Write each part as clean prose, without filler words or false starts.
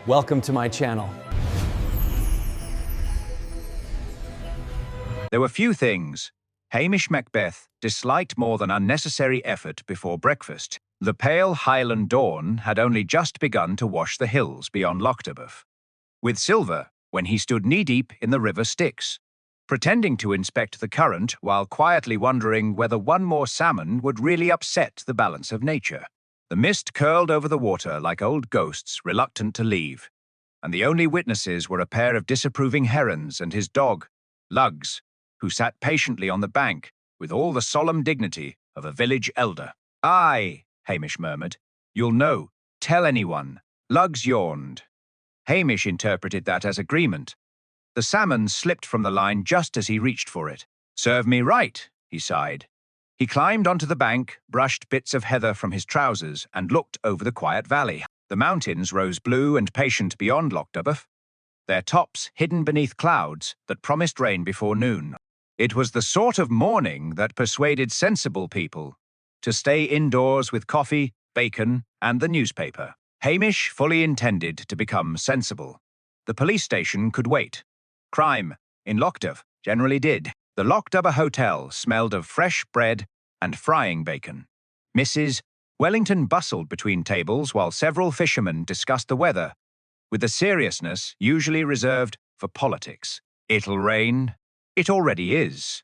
Welcome to my channel. There were few things Hamish Macbeth disliked more than unnecessary effort before breakfast. The pale Highland dawn had only just begun to wash the hills beyond Whodunit, with silver when he stood knee-deep in the river Styx, pretending to inspect the current while quietly wondering whether one more salmon would really upset the balance of nature. The mist curled over the water like old ghosts reluctant to leave, and the only witnesses were a pair of disapproving herons and his dog, Lugs, who sat patiently on the bank with all the solemn dignity of a village elder. "Aye," Hamish murmured. "You'll know. Tell anyone." Lugs yawned. Hamish interpreted that as agreement. The salmon slipped from the line just as he reached for it. "Serve me right," he sighed. He climbed onto the bank, brushed bits of heather from his trousers, and looked over the quiet valley. The mountains rose blue and patient beyond Whodunit, their tops hidden beneath clouds that promised rain before noon. It was the sort of morning that persuaded sensible people to stay indoors with coffee, bacon, and the newspaper. Hamish fully intended to become sensible. The police station could wait. Crime, in Whodunit, generally did. The Whodunit Hotel smelled of fresh bread and frying bacon. Mrs. Wellington bustled between tables while several fishermen discussed the weather, with the seriousness usually reserved for politics. "It'll rain." "It already is."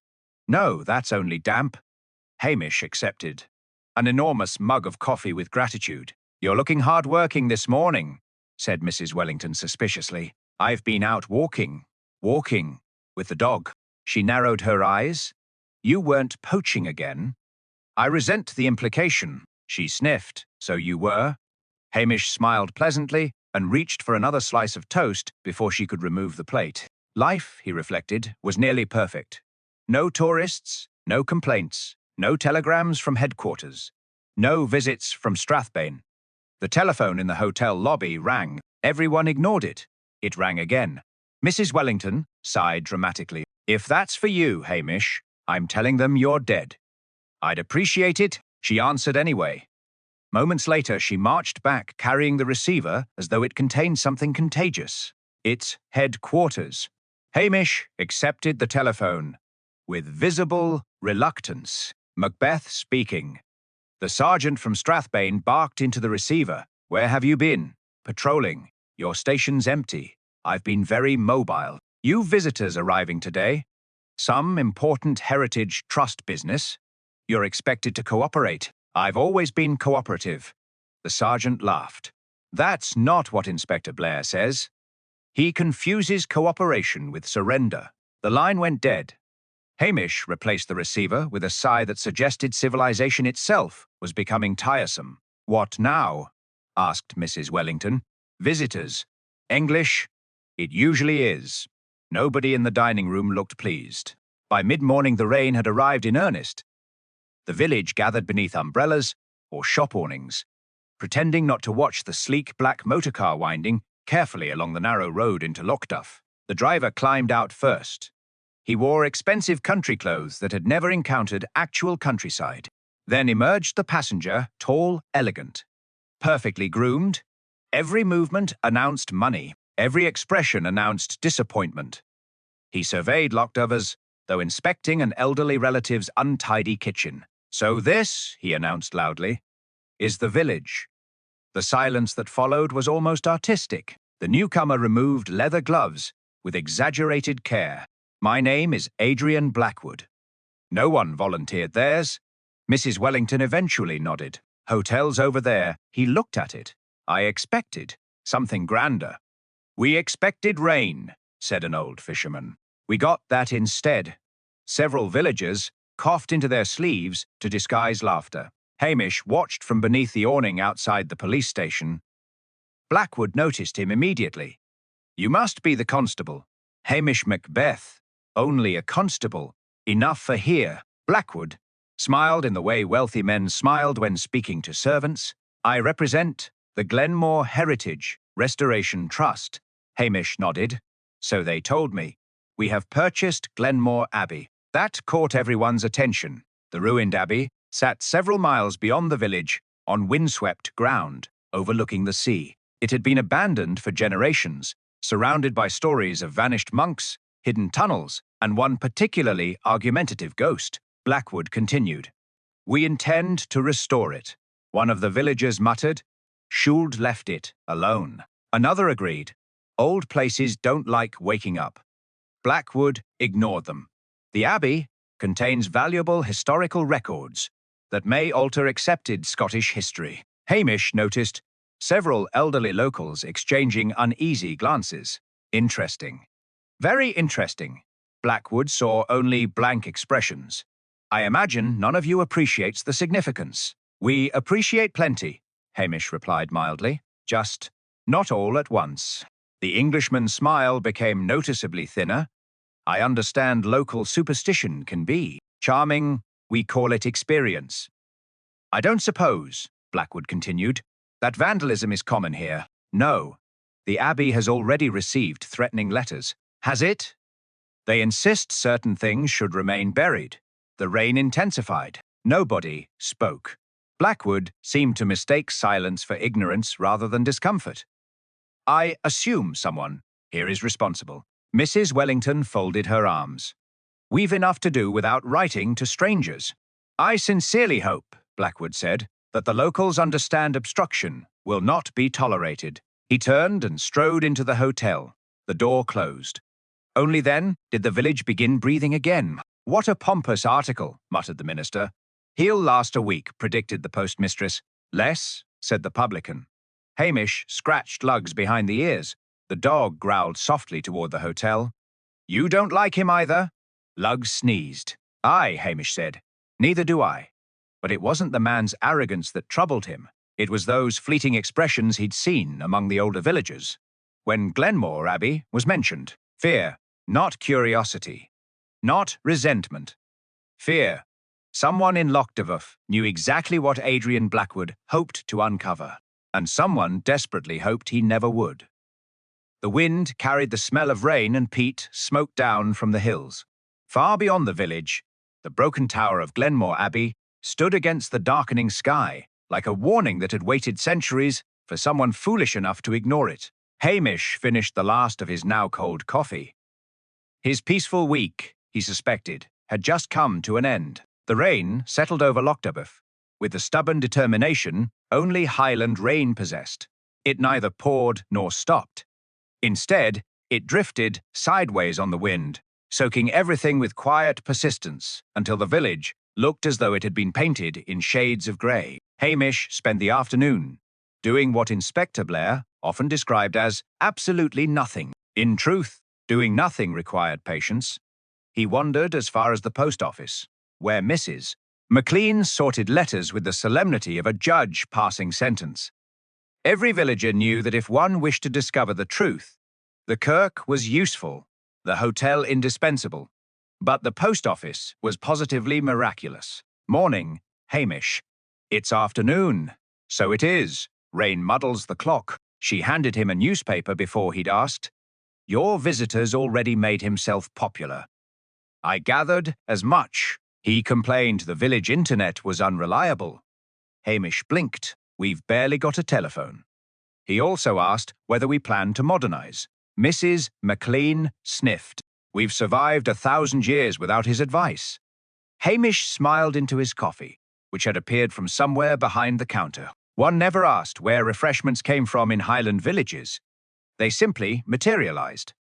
"No, that's only damp." Hamish accepted an enormous mug of coffee with gratitude. "You're looking hard-working this morning," said Mrs. Wellington suspiciously. "I've been out walking with the dog." She narrowed her eyes. "You weren't poaching again?" "I resent the implication." She sniffed. "So you were?" Hamish smiled pleasantly and reached for another slice of toast before she could remove the plate. Life, he reflected, was nearly perfect. No tourists, no complaints, no telegrams from headquarters, no visits from Strathbane. The telephone in the hotel lobby rang. Everyone ignored it. It rang again. Mrs. Wellington sighed dramatically. "If that's for you, Hamish, I'm telling them you're dead." "I'd appreciate it," she answered anyway. Moments later, she marched back, carrying the receiver as though it contained something contagious. "It's headquarters." Hamish accepted the telephone with visible reluctance. Macbeth speaking. The sergeant from Strathbane barked into the receiver. "Where have you been?" "Patrolling. Your station's empty." "I've been very mobile." "You visitors arriving today?" "Some important heritage trust business." "You're expected to cooperate." "I've always been cooperative." The sergeant laughed. "That's not what Inspector Blair says. He confuses cooperation with surrender." The line went dead. Hamish replaced the receiver with a sigh that suggested civilization itself was becoming tiresome. "What now?" asked Mrs. Wellington. "Visitors. English?" "It usually is." Nobody in the dining room looked pleased. By mid-morning the rain had arrived in earnest. The village gathered beneath umbrellas or shop awnings, pretending not to watch the sleek black motorcar winding carefully along the narrow road into Whodunit. The driver climbed out first. He wore expensive country clothes that had never encountered actual countryside. Then emerged the passenger, tall, elegant, perfectly groomed. Every movement announced money. Every expression announced disappointment. He surveyed Whodunit, though inspecting an elderly relative's untidy kitchen. "So this," he announced loudly, "is the village." The silence that followed was almost artistic. The newcomer removed leather gloves with exaggerated care. "My name is Adrian Blackwood." No one volunteered theirs. Mrs. Wellington eventually nodded. "Hotel's over there." He looked at it. "I expected something grander." "We expected rain," said an old fisherman. "We got that instead." Several villagers coughed into their sleeves to disguise laughter. Hamish watched from beneath the awning outside the police station. Blackwood noticed him immediately. "You must be the constable." "Hamish Macbeth. Only a constable. Enough for here." Blackwood smiled in the way wealthy men smiled when speaking to servants. "I represent the Glenmore Heritage Restoration Trust." Hamish nodded. "So they told me. We have purchased Glenmore Abbey." That caught everyone's attention. The ruined abbey sat several miles beyond the village on windswept ground, overlooking the sea. It had been abandoned for generations, surrounded by stories of vanished monks, hidden tunnels, and one particularly argumentative ghost. Blackwood continued. "We intend to restore it," one of the villagers muttered. "Shuld left it alone." Another agreed. "Old places don't like waking up." Blackwood ignored them. "The Abbey contains valuable historical records that may alter accepted Scottish history." Hamish noticed several elderly locals exchanging uneasy glances. "Interesting." "Very interesting." Blackwood saw only blank expressions. "I imagine none of you appreciates the significance." "We appreciate plenty," Hamish replied mildly. "Just not all at once." The Englishman's smile became noticeably thinner. "I understand local superstition can be charming. We call it experience." "I don't suppose," Blackwood continued, "that vandalism is common here." "No. The Abbey has already received threatening letters." "Has it?" "They insist certain things should remain buried." The rain intensified. Nobody spoke. Blackwood seemed to mistake silence for ignorance rather than discomfort. "I assume someone here is responsible." Mrs. Wellington folded her arms. "We've enough to do without writing to strangers." "I sincerely hope," Blackwood said, "that the locals understand obstruction will not be tolerated." He turned and strode into the hotel. The door closed. Only then did the village begin breathing again. "What a pompous article," muttered the minister. "He'll last a week," predicted the postmistress. "Less," said the publican. Hamish scratched Lugs behind the ears. The dog growled softly toward the hotel. "You don't like him either?" Lugs sneezed. "Aye," Hamish said. "Neither do I." But it wasn't the man's arrogance that troubled him. It was those fleeting expressions he'd seen among the older villagers. When Glenmore Abbey was mentioned, fear, not curiosity, not resentment. Fear. Someone in Lochdevoff knew exactly what Adrian Blackwood hoped to uncover, and someone desperately hoped he never would. The wind carried the smell of rain and peat smoke down from the hills. Far beyond the village, the broken tower of Glenmore Abbey stood against the darkening sky, like a warning that had waited centuries for someone foolish enough to ignore it. Hamish finished the last of his now cold coffee. His peaceful week, he suspected, had just come to an end. The rain settled over Lochdevoff, with the stubborn determination only Highland rain possessed. It neither poured nor stopped. Instead, it drifted sideways on the wind, soaking everything with quiet persistence until the village looked as though it had been painted in shades of grey. Hamish spent the afternoon doing what Inspector Blair often described as absolutely nothing. In truth, doing nothing required patience. He wandered as far as the post office, where Mrs. McLean sorted letters with the solemnity of a judge passing sentence. Every villager knew that if one wished to discover the truth, the kirk was useful, the hotel indispensable, but the post office was positively miraculous. "Morning, Hamish." "It's afternoon." "So it is. Rain muddles the clock." She handed him a newspaper before he'd asked. "Your visitor's already made himself popular." "I gathered as much." He complained the village internet was unreliable. Hamish blinked. "We've barely got a telephone." He also asked whether we planned to modernize. Mrs. McLean sniffed. "We've survived 1,000 years without his advice." Hamish smiled into his coffee, which had appeared from somewhere behind the counter. One never asked where refreshments came from in Highland villages. They simply materialized.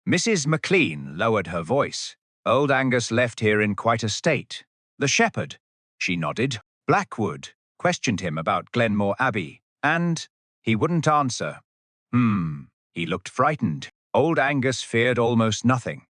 Mrs. McLean lowered her voice. "Old Angus left here in quite a state." "The shepherd?" She nodded. "Blackwood questioned him about Glenmore Abbey, and he wouldn't answer." He looked frightened. Old Angus feared almost nothing.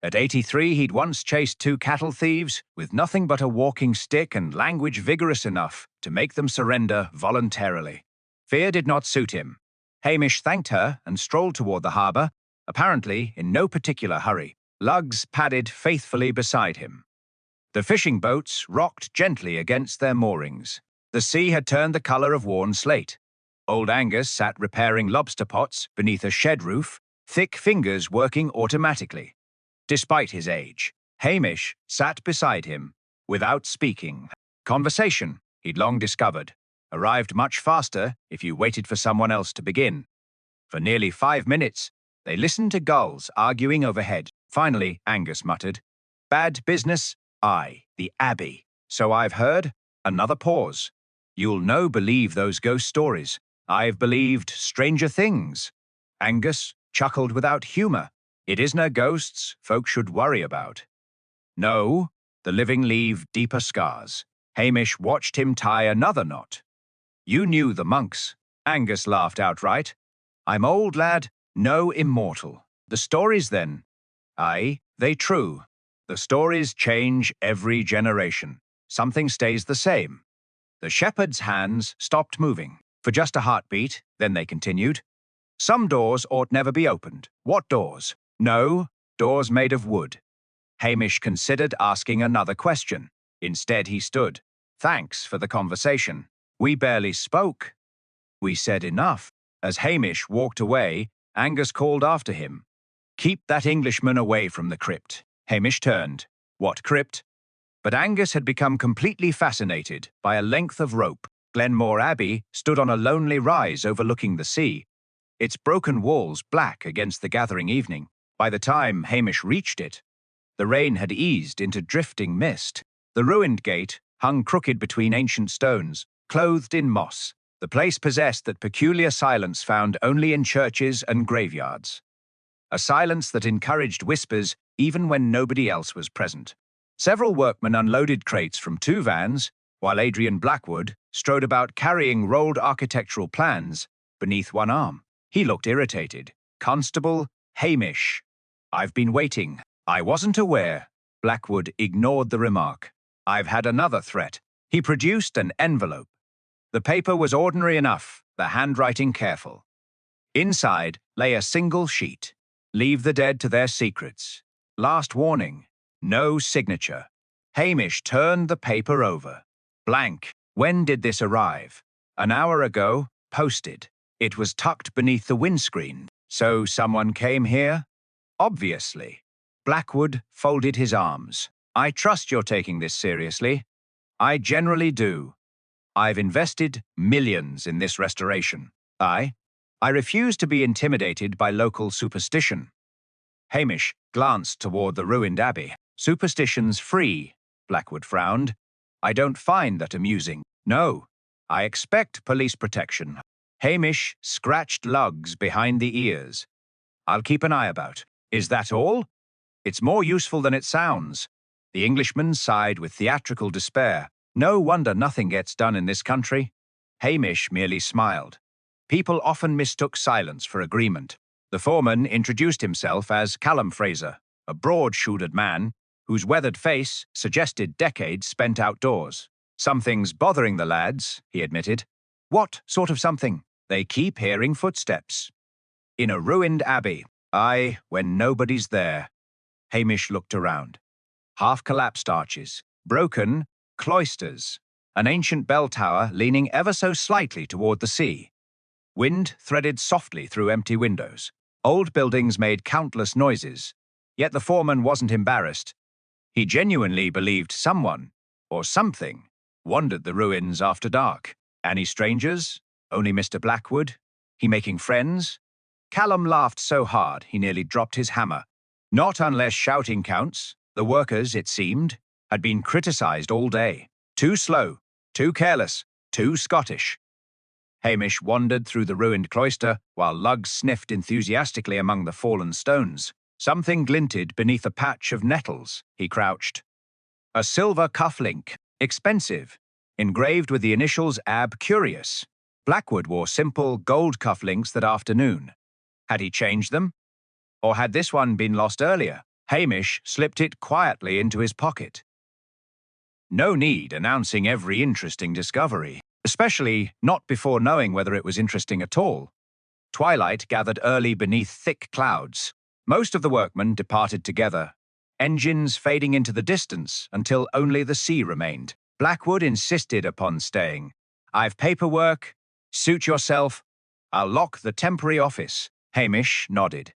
At 83, he'd once chased 2 cattle thieves with nothing but a walking stick and language vigorous enough to make them surrender voluntarily. Fear did not suit him. Hamish thanked her and strolled toward the harbour, apparently in no particular hurry. Lugs padded faithfully beside him. The fishing boats rocked gently against their moorings. The sea had turned the colour of worn slate. Old Angus sat repairing lobster pots beneath a shed roof, thick fingers working automatically. Despite his age, Hamish sat beside him, without speaking. Conversation, he'd long discovered, Arrived much faster if you waited for someone else to begin. For nearly 5 minutes, they listened to gulls arguing overhead. Finally, Angus muttered, "Bad business? Aye, the Abbey. So I've heard." Another pause. "You'll no believe those ghost stories. I've believed stranger things." Angus chuckled without humour. "It isna ghosts folk should worry about." "No, the living leave deeper scars." Hamish watched him tie another knot. "You knew the monks." Angus laughed outright. "I'm old, lad, no immortal." "The stories, then?" "Aye, they true. The stories change every generation. Something stays the same." The shepherd's hands stopped moving. For just a heartbeat, then they continued. "Some doors ought never be opened." "What doors?" "No, doors made of wood." Hamish considered asking another question. Instead, he stood. "Thanks for the conversation. We barely spoke." "We said enough." As Hamish walked away, Angus called after him, "Keep that Englishman away from the crypt." Hamish turned. What crypt? But Angus had become completely fascinated by a length of rope. Glenmore Abbey stood on a lonely rise overlooking the sea, its broken walls black against the gathering evening. By the time Hamish reached it, the rain had eased into drifting mist. The ruined gate hung crooked between ancient stones, clothed in moss. The place possessed that peculiar silence found only in churches and graveyards. A silence that encouraged whispers even when nobody else was present. Several workmen unloaded crates from 2 vans, while Adrian Blackwood strode about carrying rolled architectural plans beneath one arm. He looked irritated. "Constable Hamish, I've been waiting." "I wasn't aware." Blackwood ignored the remark. "I've had another threat." He produced an envelope. The paper was ordinary enough, the handwriting careful. Inside lay a single sheet. "Leave the dead to their secrets. Last warning. No signature." Hamish turned the paper over. Blank. When did this arrive? "An hour ago. Posted." It was tucked beneath the windscreen. "So someone came here?" "Obviously." Blackwood folded his arms. "I trust you're taking this seriously." "I generally do. I've invested millions in this restoration." I refuse to be intimidated by local superstition." Hamish glanced toward the ruined abbey. "Superstition's free," Blackwood frowned. "I don't find that amusing." "No, I expect police protection." Hamish scratched lugs behind the ears. "I'll keep an eye about." "Is that all?" "It's more useful than it sounds." The Englishman sighed with theatrical despair. "No wonder nothing gets done in this country." Hamish merely smiled. People often mistook silence for agreement. The foreman introduced himself as Callum Fraser, a broad-shouldered man whose weathered face suggested decades spent outdoors. "Something's bothering the lads," he admitted. "What sort of something?" "They keep hearing footsteps." "In a ruined abbey." "Aye, when nobody's there." Hamish looked around. Half-collapsed arches, broken cloisters, an ancient bell tower leaning ever so slightly toward the sea. Wind threaded softly through empty windows. Old buildings made countless noises, yet the foreman wasn't embarrassed. He genuinely believed someone, or something, wandered the ruins after dark. "Any strangers? Only Mr. Blackwood? He making friends?" Callum laughed so hard he nearly dropped his hammer. "Not unless shouting counts." The workers, it seemed, had been criticized all day. Too slow, too careless, too Scottish. Hamish wandered through the ruined cloister while Luggs sniffed enthusiastically among the fallen stones. Something glinted beneath a patch of nettles. He crouched. A silver cufflink, expensive, engraved with the initials Ab Curious. Blackwood wore simple gold cufflinks that afternoon. Had he changed them? Or had this one been lost earlier? Hamish slipped it quietly into his pocket. No need announcing every interesting discovery, especially not before knowing whether it was interesting at all. Twilight gathered early beneath thick clouds. Most of the workmen departed together, engines fading into the distance until only the sea remained. Blackwood insisted upon staying. "I've paperwork. Suit yourself. I'll lock the temporary office." Hamish nodded.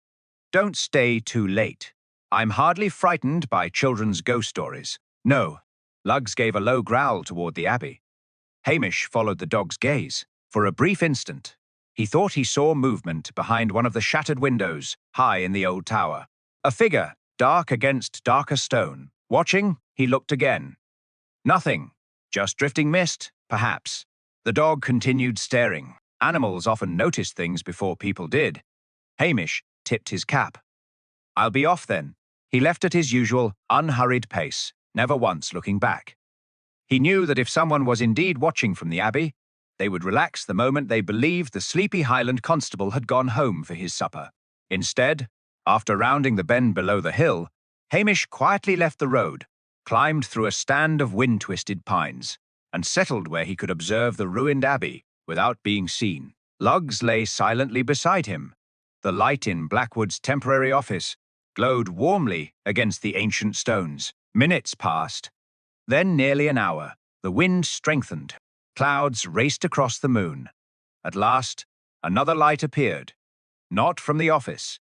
"Don't stay too late. I'm hardly frightened by children's ghost stories." "No." Luggs gave a low growl toward the abbey. Hamish followed the dog's gaze. For a brief instant, he thought he saw movement behind one of the shattered windows, high in the old tower. A figure, dark against darker stone. Watching, he looked again. Nothing. Just drifting mist, perhaps. The dog continued staring. Animals often noticed things before people did. Hamish tipped his cap. "I'll be off then." He left at his usual, unhurried pace, never once looking back. He knew that if someone was indeed watching from the Abbey, they would relax the moment they believed the sleepy Highland constable had gone home for his supper. Instead, after rounding the bend below the hill, Hamish quietly left the road, climbed through a stand of wind-twisted pines, and settled where he could observe the ruined Abbey without being seen. Lugs lay silently beside him. The light in Blackwood's temporary office glowed warmly against the ancient stones. Minutes passed. Then nearly an hour. The wind strengthened. Clouds raced across the moon. At last, another light appeared. Not from the office.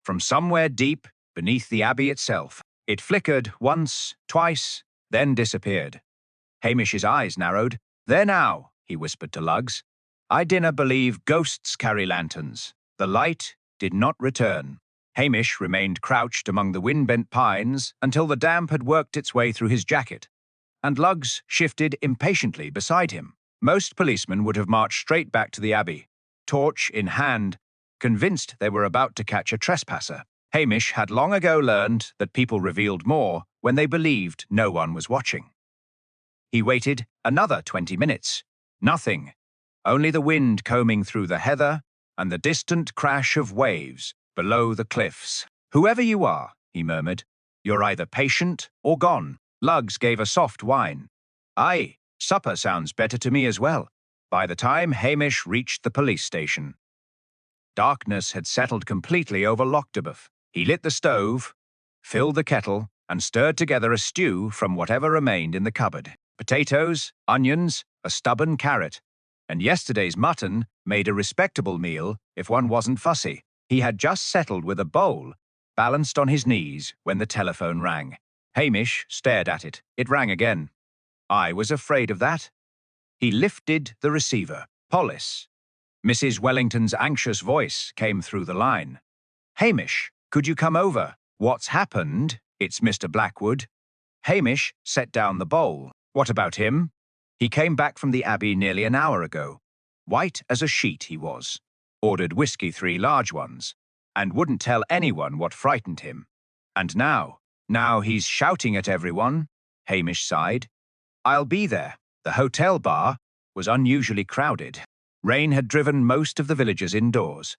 From somewhere deep beneath the Abbey itself. It flickered once, twice, then disappeared. Hamish's eyes narrowed. "There now," he whispered to Lugs. "I dinna believe ghosts carry lanterns." The light did not return. Hamish remained crouched among the wind-bent pines until the damp had worked its way through his jacket, and Lugs shifted impatiently beside him. Most policemen would have marched straight back to the Abbey, torch in hand, convinced they were about to catch a trespasser. Hamish had long ago learned that people revealed more when they believed no one was watching. He waited another 20 minutes. Nothing. Only the wind combing through the heather and the distant crash of waves below the cliffs. "Whoever you are," he murmured, "you're either patient or gone." Lugs gave a soft whine. "Aye, supper sounds better to me as well." By the time Hamish reached the police station, darkness had settled completely over Lochtabuff. He lit the stove, filled the kettle, and stirred together a stew from whatever remained in the cupboard. Potatoes, onions, a stubborn carrot, and yesterday's mutton made a respectable meal if one wasn't fussy. He had just settled with a bowl, balanced on his knees, when the telephone rang. Hamish stared at it. It rang again. "I was afraid of that." He lifted the receiver. "Police." Mrs. Wellington's anxious voice came through the line. "Hamish, could you come over?" "What's happened? It's Mr. Blackwood." Hamish set down the bowl. "What about him?" "He came back from the Abbey nearly an hour ago. White as a sheet he was. Ordered whiskey, 3 large ones, and wouldn't tell anyone what frightened him. And now he's shouting at everyone." Hamish sighed. "I'll be there." The hotel bar was unusually crowded. Rain had driven most of the villagers indoors,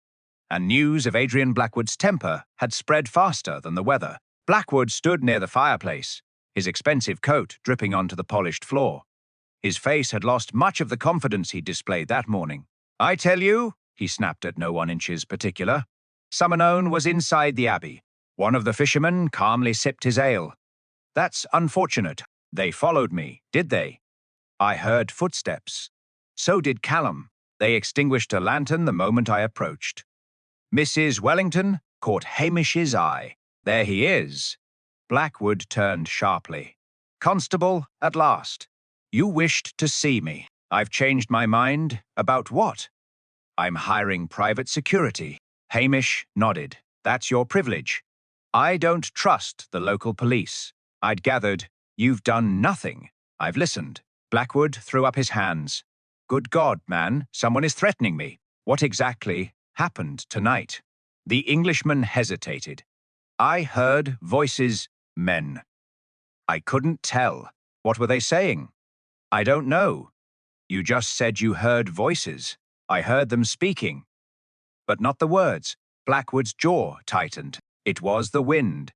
and news of Adrian Blackwood's temper had spread faster than the weather. Blackwood stood near the fireplace, his expensive coat dripping onto the polished floor. His face had lost much of the confidence he'd displayed that morning. "I tell you," he snapped at no one inches particular, "some unknown was inside the Abbey." One of the fishermen calmly sipped his ale. "That's unfortunate. They followed me, did they?" "I heard footsteps. So did Callum. They extinguished a lantern the moment I approached." Mrs. Wellington caught Hamish's eye. "There he is." Blackwood turned sharply. "Constable, at last. You wished to see me." "I've changed my mind. About what?" "I'm hiring private security." Hamish nodded. "That's your privilege." "I don't trust the local police." "I'd gathered you've done nothing." "I've listened." Blackwood threw up his hands. "Good God, man, someone is threatening me." "What exactly happened tonight?" The Englishman hesitated. "I heard voices, men." "I couldn't tell. What were they saying?" "I don't know. You just said you heard voices." "I heard them speaking, but not the words." Blackwood's jaw tightened. It was the wind.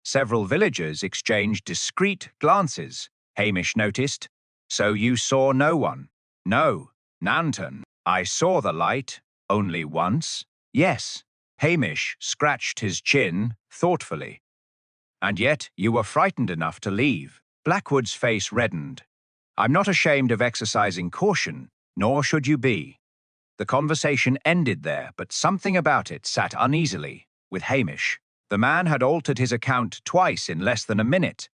Several villagers exchanged discreet glances. Hamish noticed. "So you saw no one?" "No, Nanton. I saw the light, only once." "Yes." Hamish scratched his chin thoughtfully. "And yet you were frightened enough to leave." Blackwood's face reddened. "I'm not ashamed of exercising caution, nor should you be." The conversation ended there, but something about it sat uneasily with Hamish. The man had altered his account twice in less than a minute.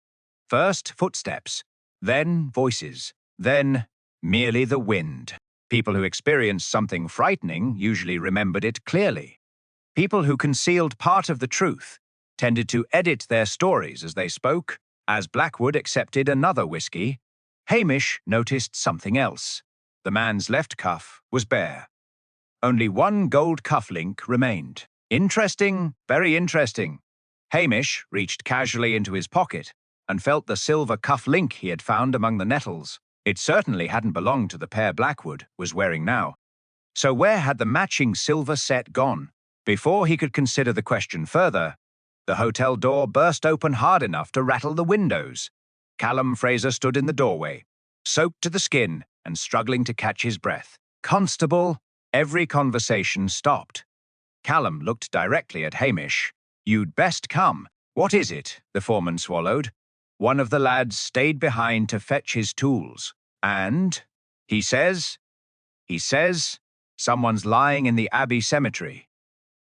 First footsteps, then voices, then merely the wind. People who experienced something frightening usually remembered it clearly. People who concealed part of the truth tended to edit their stories as they spoke. As Blackwood accepted another whiskey, Hamish noticed something else. The man's left cuff was bare. Only one gold cufflink remained. Interesting, very interesting. Hamish reached casually into his pocket and felt the silver cufflink he had found among the nettles. It certainly hadn't belonged to the pair Blackwood was wearing now. So where had the matching silver set gone? Before he could consider the question further, the hotel door burst open hard enough to rattle the windows. Callum Fraser stood in the doorway, soaked to the skin and struggling to catch his breath. "Constable!" Every conversation stopped. Callum looked directly at Hamish. "You'd best come." "What is it?" the foreman swallowed. "One of the lads stayed behind to fetch his tools. And he says, someone's lying in the Abbey cemetery."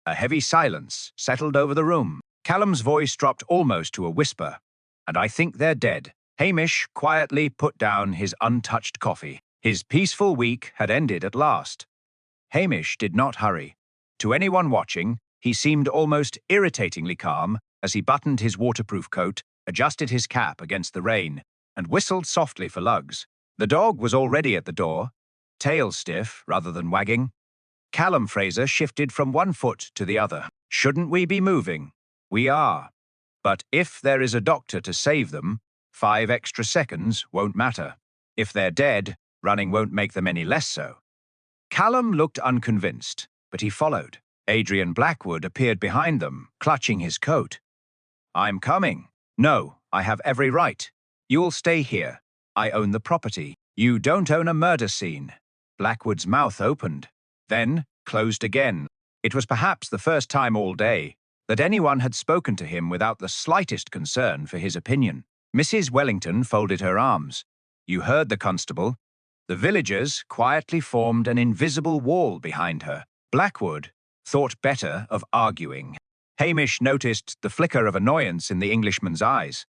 A heavy silence settled over the room. Callum's voice dropped almost to a whisper. "And I think they're dead." Hamish quietly put down his untouched coffee. His peaceful week had ended at last. Hamish did not hurry. To anyone watching, he seemed almost irritatingly calm as he buttoned his waterproof coat, adjusted his cap against the rain, and whistled softly for Lugs. The dog was already at the door, tail stiff rather than wagging. Callum Fraser shifted from one foot to the other. "Shouldn't we be moving?" "We are. But if there is a doctor to save them, 5 extra seconds won't matter. If they're dead, running won't make them any less so." Callum looked unconvinced, but he followed. Adrian Blackwood appeared behind them, clutching his coat. "I'm coming." "No, I have every right. You'll stay here. I own the property. You don't own a murder scene." Blackwood's mouth opened, then closed again. It was perhaps the first time all day that anyone had spoken to him without the slightest concern for his opinion. Mrs. Wellington folded her arms. "You heard the constable." The villagers quietly formed an invisible wall behind her. Blackwood thought better of arguing. Hamish noticed the flicker of annoyance in the Englishman's eyes.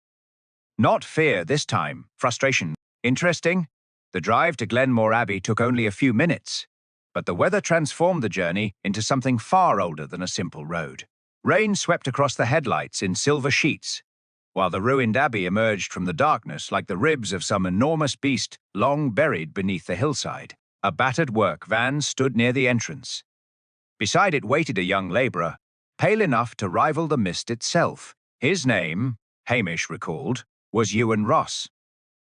Not fear this time, frustration. Interesting. The drive to Glenmore Abbey took only a few minutes, but the weather transformed the journey into something far older than a simple road. Rain swept across the headlights in silver sheets, while the ruined abbey emerged from the darkness like the ribs of some enormous beast long buried beneath the hillside. A battered work van stood near the entrance. Beside it waited a young labourer, pale enough to rival the mist itself. His name, Hamish recalled, was Ewan Ross.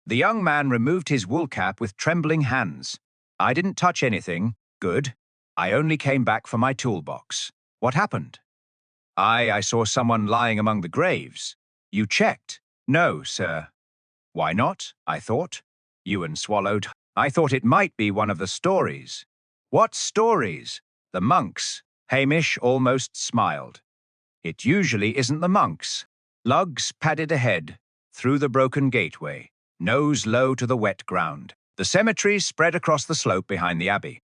The young man removed his wool cap with trembling hands. "I didn't touch anything. Good. I only came back for my toolbox." "What happened?" I saw someone lying among the graves." "You checked?" "No, sir." "Why not?" I thought. Ewan swallowed. "I thought it might be one of the stories." "What stories?" "The monks." Hamish almost smiled. "It usually isn't the monks." Lugs padded ahead, through the broken gateway, nose low to the wet ground. The cemetery spread across the slope behind the abbey,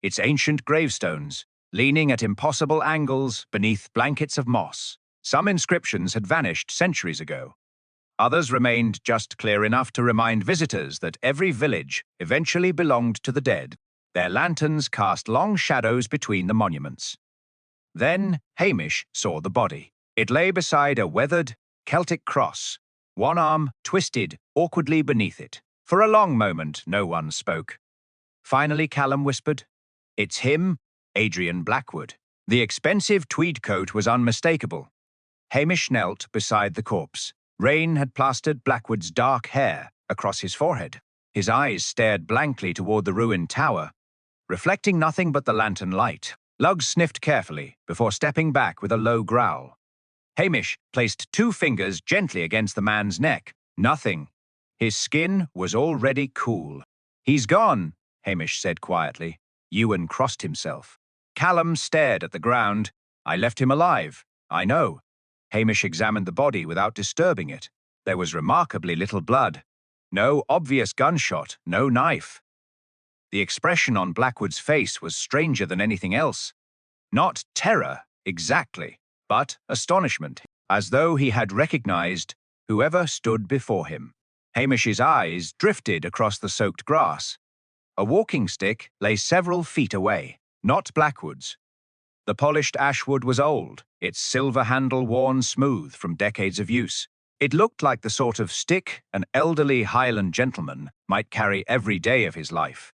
its ancient gravestones leaning at impossible angles beneath blankets of moss. Some inscriptions had vanished centuries ago. Others remained just clear enough to remind visitors that every village eventually belonged to the dead. Their lanterns cast long shadows between the monuments. Then Hamish saw the body. It lay beside a weathered Celtic cross, one arm twisted awkwardly beneath it. For a long moment, no one spoke. Finally, Callum whispered, "It's him, Adrian Blackwood." The expensive tweed coat was unmistakable. Hamish knelt beside the corpse. Rain had plastered Blackwood's dark hair across his forehead. His eyes stared blankly toward the ruined tower, reflecting nothing but the lantern light. Lugs sniffed carefully before stepping back with a low growl. Hamish placed 2 fingers gently against the man's neck. Nothing. His skin was already cool. "He's gone," Hamish said quietly. Ewan crossed himself. Callum stared at the ground. "I left him alive. I know." Hamish examined the body without disturbing it. There was remarkably little blood. No obvious gunshot, no knife. The expression on Blackwood's face was stranger than anything else. Not terror, exactly, but astonishment, as though he had recognized whoever stood before him. Hamish's eyes drifted across the soaked grass. A walking stick lay several feet away, not Blackwood's. The polished ashwood was old, its silver handle worn smooth from decades of use. It looked like the sort of stick an elderly Highland gentleman might carry every day of his life.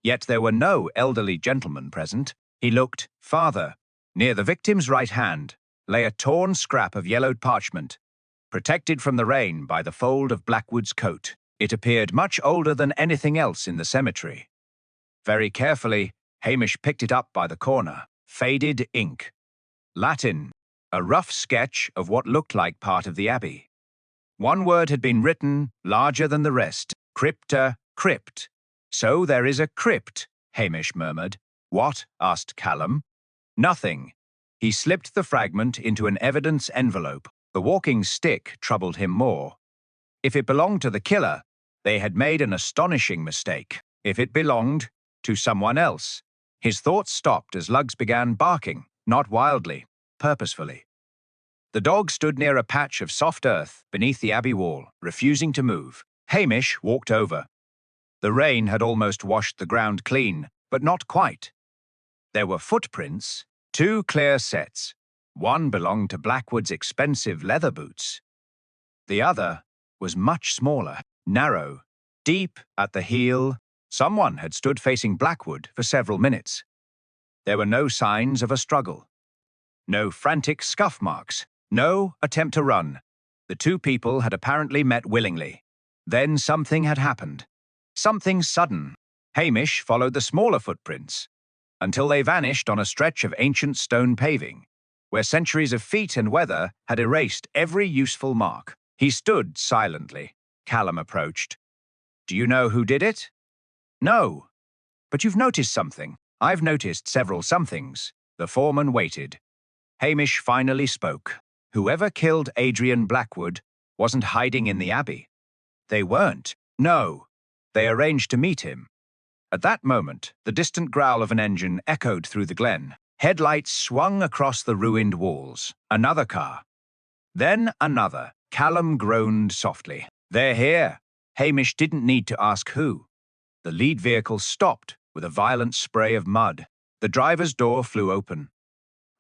Yet there were no elderly gentlemen present. He looked farther. Near the victim's right hand lay a torn scrap of yellowed parchment, protected from the rain by the fold of Blackwood's coat. It appeared much older than anything else in the cemetery. Very carefully, Hamish picked it up by the corner. Faded ink. Latin. A rough sketch of what looked like part of the abbey. One word had been written, larger than the rest. Crypta, crypt. So there is a crypt, Hamish murmured. What? Asked Callum. Nothing. He slipped the fragment into an evidence envelope. The walking stick troubled him more. If it belonged to the killer, they had made an astonishing mistake. If it belonged to someone else. His thoughts stopped as Lugs began barking, not wildly, purposefully. The dog stood near a patch of soft earth beneath the abbey wall, refusing to move. Hamish walked over. The rain had almost washed the ground clean, but not quite. There were footprints, 2 clear sets. One belonged to Blackwood's expensive leather boots. The other was much smaller, narrow, deep at the heel. Someone had stood facing Blackwood for several minutes. There were no signs of a struggle. No frantic scuff marks. No attempt to run. The 2 people had apparently met willingly. Then something had happened. Something sudden. Hamish followed the smaller footprints until they vanished on a stretch of ancient stone paving, where centuries of feet and weather had erased every useful mark. He stood silently. Callum approached. Do you know who did it? No. But you've noticed something. I've noticed several somethings. The foreman waited. Hamish finally spoke. Whoever killed Adrian Blackwood wasn't hiding in the abbey. They weren't. No. They arranged to meet him. At that moment, the distant growl of an engine echoed through the glen. Headlights swung across the ruined walls. Another car. Then another. Callum groaned softly. They're here. Hamish didn't need to ask who. The lead vehicle stopped with a violent spray of mud. The driver's door flew open.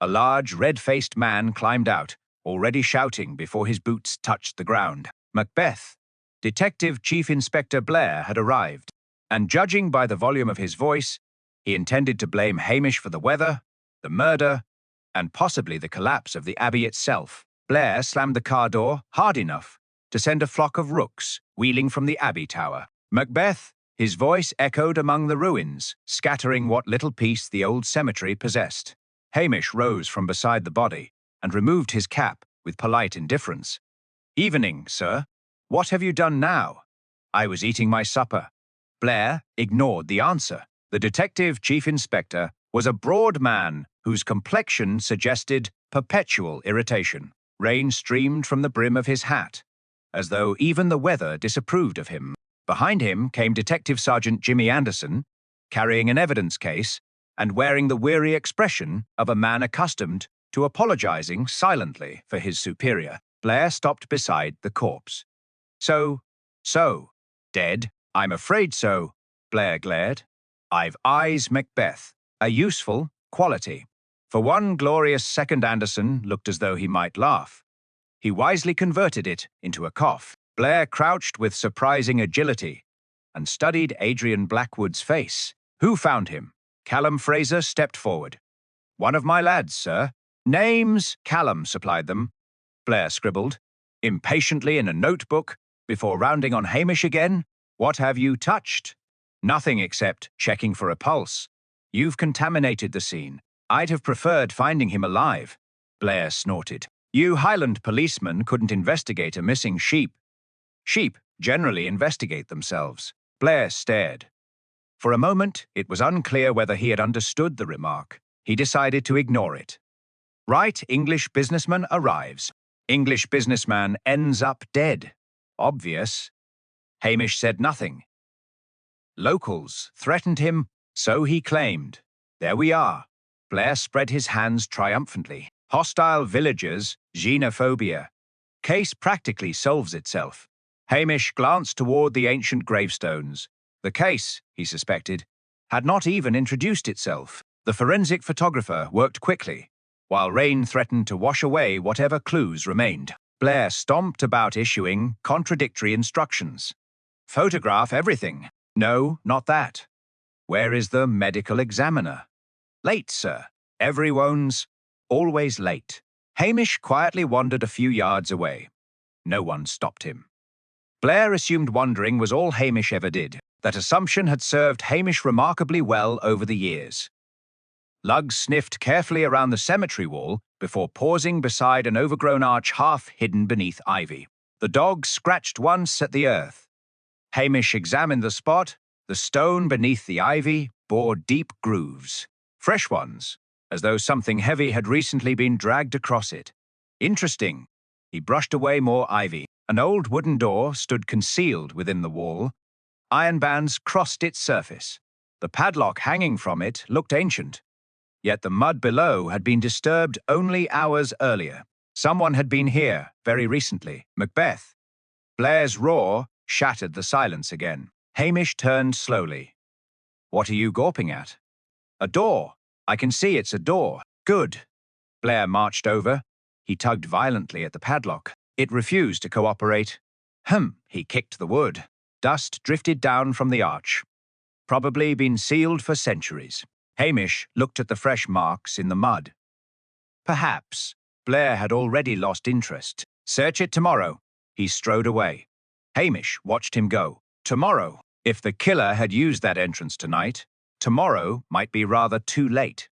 A large, red-faced man climbed out, already shouting before his boots touched the ground. Macbeth, Detective Chief Inspector Blair, had arrived, and judging by the volume of his voice, he intended to blame Hamish for the weather, the murder, and possibly the collapse of the abbey itself. Blair slammed the car door hard enough to send a flock of rooks wheeling from the abbey tower. Macbeth, his voice echoed among the ruins, scattering what little peace the old cemetery possessed. Hamish rose from beside the body and removed his cap with polite indifference. Evening, sir. What have you done now? I was eating my supper. Blair ignored the answer. The detective chief inspector was a broad man whose complexion suggested perpetual irritation. Rain streamed from the brim of his hat, as though even the weather disapproved of him. Behind him came Detective Sergeant Jimmy Anderson, carrying an evidence case and wearing the weary expression of a man accustomed to apologizing silently for his superior. Blair stopped beside the corpse. So, dead? I'm afraid so, Blair glared. I've eyes, Macbeth, a useful quality. For one glorious second, Anderson looked as though he might laugh. He wisely converted it into a cough. Blair crouched with surprising agility and studied Adrian Blackwood's face. Who found him? Callum Fraser stepped forward. One of my lads, sir. Names? Callum supplied them. Blair scribbled impatiently in a notebook before rounding on Hamish again. What have you touched? Nothing except checking for a pulse. You've contaminated the scene. I'd have preferred finding him alive. Blair snorted. You Highland policemen couldn't investigate a missing sheep. Sheep generally investigate themselves. Blair stared. For a moment, it was unclear whether he had understood the remark. He decided to ignore it. Right English businessman arrives. English businessman ends up dead. Obvious. Hamish said nothing. Locals threatened him, so he claimed. There we are. Blair spread his hands triumphantly. Hostile villagers, xenophobia. Case practically solves itself. Hamish glanced toward the ancient gravestones. The case, he suspected, had not even introduced itself. The forensic photographer worked quickly, while rain threatened to wash away whatever clues remained. Blair stomped about issuing contradictory instructions. Photograph everything. No, not that. Where is the medical examiner? Late, sir. Everyone's always late. Hamish quietly wandered a few yards away. No one stopped him. Blair assumed wandering was all Hamish ever did. That assumption had served Hamish remarkably well over the years. Luggs sniffed carefully around the cemetery wall before pausing beside an overgrown arch half hidden beneath ivy. The dog scratched once at the earth. Hamish examined the spot. The stone beneath the ivy bore deep grooves, fresh ones, as though something heavy had recently been dragged across it. Interesting. He brushed away more ivy. An old wooden door stood concealed within the wall. Iron bands crossed its surface. The padlock hanging from it looked ancient. Yet the mud below had been disturbed only hours earlier. Someone had been here very recently. Macbeth. Blair's roar shattered the silence again. Hamish turned slowly. What are you gawping at? A door. I can see it's a door. Good. Blair marched over. He tugged violently at the padlock. It refused to cooperate. He kicked the wood. Dust drifted down from the arch. Probably been sealed for centuries. Hamish looked at the fresh marks in the mud. Perhaps. Blair had already lost interest. Search it tomorrow. He strode away. Hamish watched him go. Tomorrow. If the killer had used that entrance tonight, tomorrow might be rather too late.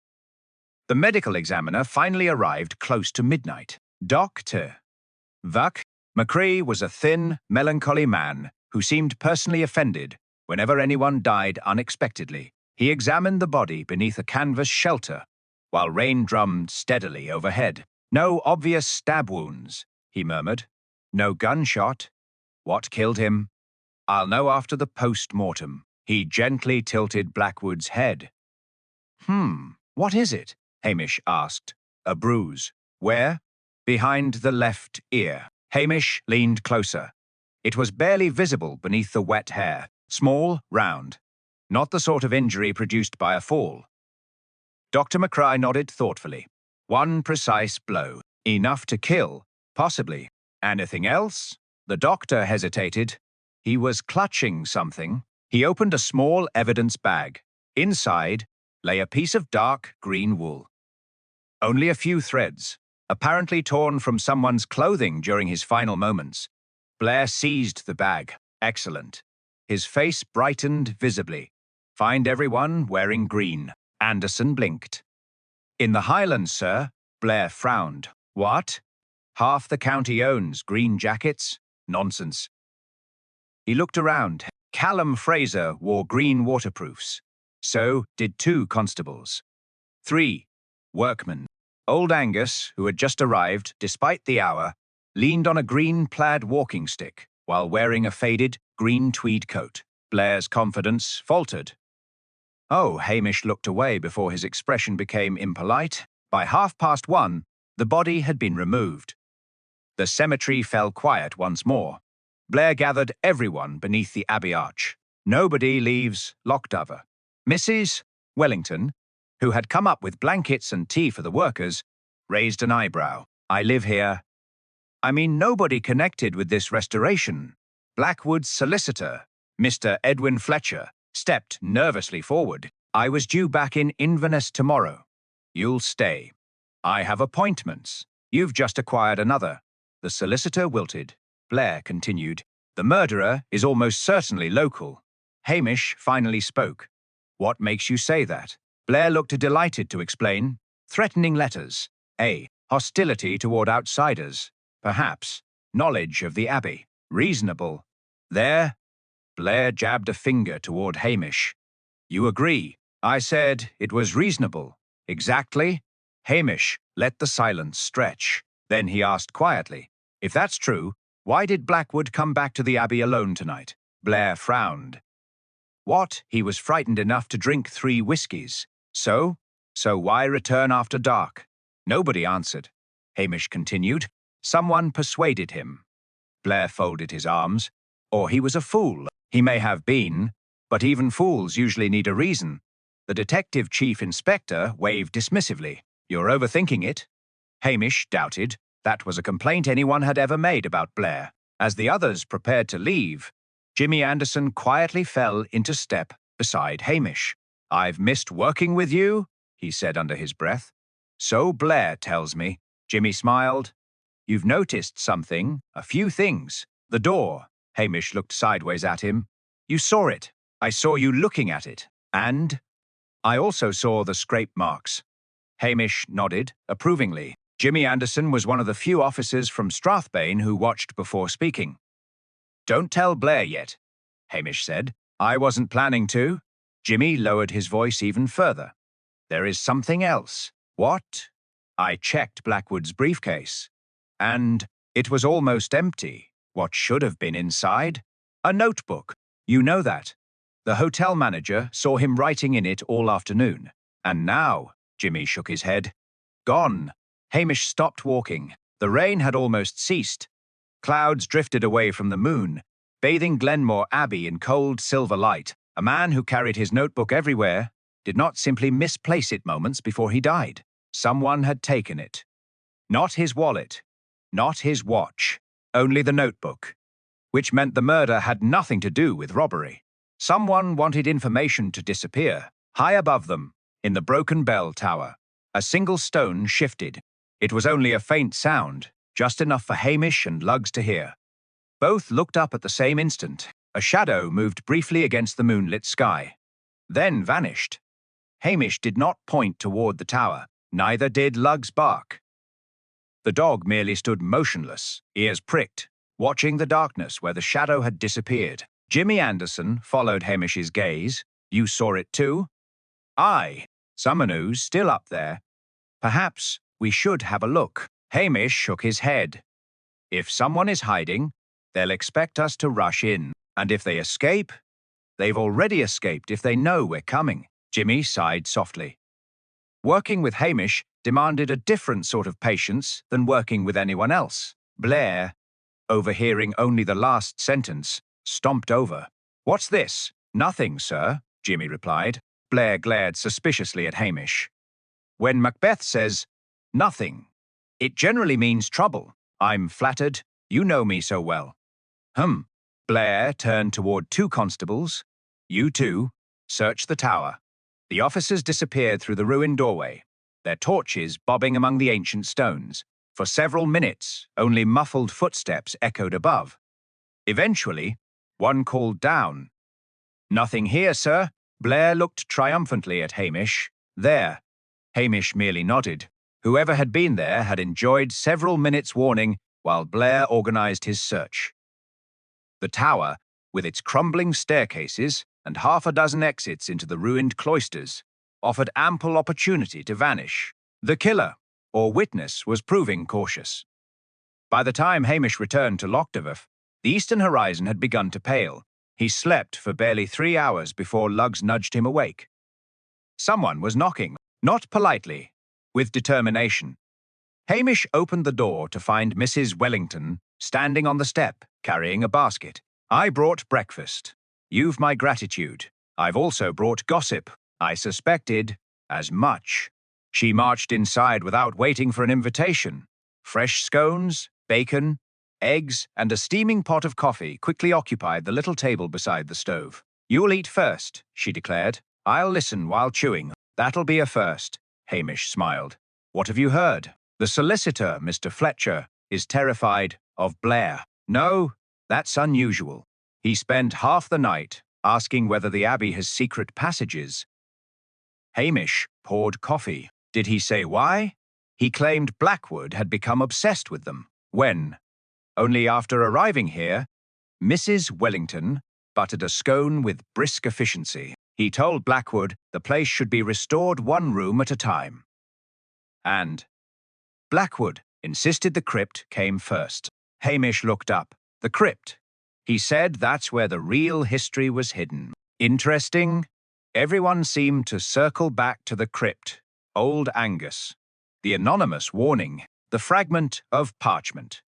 The medical examiner finally arrived close to midnight. Dr. Vuck. McCree was a thin, melancholy man who seemed personally offended whenever anyone died unexpectedly. He examined the body beneath a canvas shelter, while rain drummed steadily overhead. No obvious stab wounds, he murmured. No gunshot. What killed him? I'll know after the post-mortem. He gently tilted Blackwood's head. What is it? Hamish asked. A bruise. Where? Behind the left ear. Hamish leaned closer. It was barely visible beneath the wet hair. Small, round. Not the sort of injury produced by a fall. Dr. McCree nodded thoughtfully. One precise blow. Enough to kill, possibly. Anything else? The doctor hesitated. He was clutching something. He opened a small evidence bag. Inside lay a piece of dark green wool. Only a few threads, apparently torn from someone's clothing during his final moments. Blair seized the bag. Excellent. His face brightened visibly. Find everyone wearing green. Anderson blinked. In the Highlands, sir. Blair frowned. What? Half the county owns green jackets? Nonsense. He looked around. Callum Fraser wore green waterproofs. So did 2 constables. 3 workmen. Old Angus, who had just arrived, despite the hour, leaned on a green plaid walking stick while wearing a faded green tweed coat. Blair's confidence faltered. Oh, Hamish looked away before his expression became impolite. By 1:30, the body had been removed. The cemetery fell quiet once more. Blair gathered everyone beneath the Abbey arch. Nobody leaves Lochdover. Mrs. Wellington, who had come up with blankets and tea for the workers, raised an eyebrow. I live here. I mean, nobody connected with this restoration. Blackwood's solicitor, Mr. Edwin Fletcher, stepped nervously forward. I was due back in Inverness tomorrow. You'll stay. I have appointments. You've just acquired another. The solicitor wilted. Blair continued. The murderer is almost certainly local. Hamish finally spoke. What makes you say that? Blair looked delighted to explain. Threatening letters. A. Hostility toward outsiders. Perhaps. Knowledge of the Abbey. Reasonable. There. Blair jabbed a finger toward Hamish. You agree. I said it was reasonable. Exactly. Hamish let the silence stretch. Then he asked quietly, if that's true, why did Blackwood come back to the Abbey alone tonight? Blair frowned. What? He was frightened enough to drink 3 whiskies. So why return after dark? Nobody answered. Hamish continued. Someone persuaded him. Blair folded his arms. Or he was a fool. He may have been, But even fools usually need a reason. The detective chief inspector waved dismissively. You're overthinking it. Hamish doubted. That was a complaint anyone had ever made about Blair. As the others prepared to leave, Jimmy Anderson quietly fell into step beside Hamish. I've missed working with you, he said under his breath. So Blair tells me. Jimmy smiled. You've noticed something, a few things. The door. Hamish looked sideways at him. You saw it. I saw you looking at it. And? I also saw the scrape marks. Hamish nodded approvingly. Jimmy Anderson was one of the few officers from Strathbane who watched before speaking. Don't tell Blair yet, Hamish said. I wasn't planning to. Jimmy lowered his voice even further. There is something else. What? I checked Blackwood's briefcase. And it was almost empty. What should have been inside? A notebook. You know that. The hotel manager saw him writing in it all afternoon. And now, Jimmy shook his head. Gone. Hamish stopped walking. The rain had almost ceased. Clouds drifted away from the moon, bathing Glenmore Abbey in cold silver light. A man who carried his notebook everywhere did not simply misplace it moments before he died. Someone had taken it. Not his wallet, not his watch, only the notebook, which meant the murder had nothing to do with robbery. Someone wanted information to disappear. High above them, in the broken bell tower, a single stone shifted. It was only a faint sound, just enough for Hamish and Luggs to hear. Both looked up at the same instant. A shadow moved briefly against the moonlit sky, then vanished. Hamish did not point toward the tower, neither did Luggs bark. The dog merely stood motionless, ears pricked, watching the darkness where the shadow had disappeared. Jimmy Anderson followed Hamish's gaze. You saw it too? Aye. Summonoo's still up there. Perhaps we should have a look. Hamish shook his head. If someone is hiding, they'll expect us to rush in. And if they escape, they've already escaped if they know we're coming. Jimmy sighed softly. Working with Hamish demanded a different sort of patience than working with anyone else. Blair, overhearing only the last sentence, stomped over. What's this? Nothing, sir, Jimmy replied. Blair glared suspiciously at Hamish. When Macbeth says, nothing, it generally means trouble. I'm flattered. You know me so well. Blair turned toward two constables. You two, search the tower. The officers disappeared through the ruined doorway, their torches bobbing among the ancient stones. For several minutes, only muffled footsteps echoed above. Eventually, one called down. Nothing here, sir. Blair looked triumphantly at Hamish. There. Hamish merely nodded. Whoever had been there had enjoyed several minutes' warning while Blair organized his search. The tower, with its crumbling staircases and half a dozen exits into the ruined cloisters, offered ample opportunity to vanish. The killer, or witness, was proving cautious. By the time Hamish returned to Lochdavitt, the eastern horizon had begun to pale. He slept for barely 3 hours before Luggs nudged him awake. Someone was knocking, not politely, with determination. Hamish opened the door to find Mrs. Wellington standing on the step, carrying a basket. I brought breakfast. You've my gratitude. I've also brought gossip. I suspected as much. She marched inside without waiting for an invitation. Fresh scones, bacon, eggs, and a steaming pot of coffee quickly occupied the little table beside the stove. You'll eat first, she declared. I'll listen while chewing. That'll be a first, Hamish smiled. What have you heard? The solicitor, Mr. Fletcher, is terrified of Blair. No, that's unusual. He spent half the night asking whether the Abbey has secret passages. Hamish poured coffee. Did he say why? He claimed Blackwood had become obsessed with them. When? Only after arriving here, Mrs. Wellington buttered a scone with brisk efficiency. He told Blackwood the place should be restored one room at a time. And Blackwood insisted the crypt came first. Hamish looked up. The crypt. He said that's where the real history was hidden. Interesting. Everyone seemed to circle back to the crypt. Old Angus. The anonymous warning. The fragment of parchment.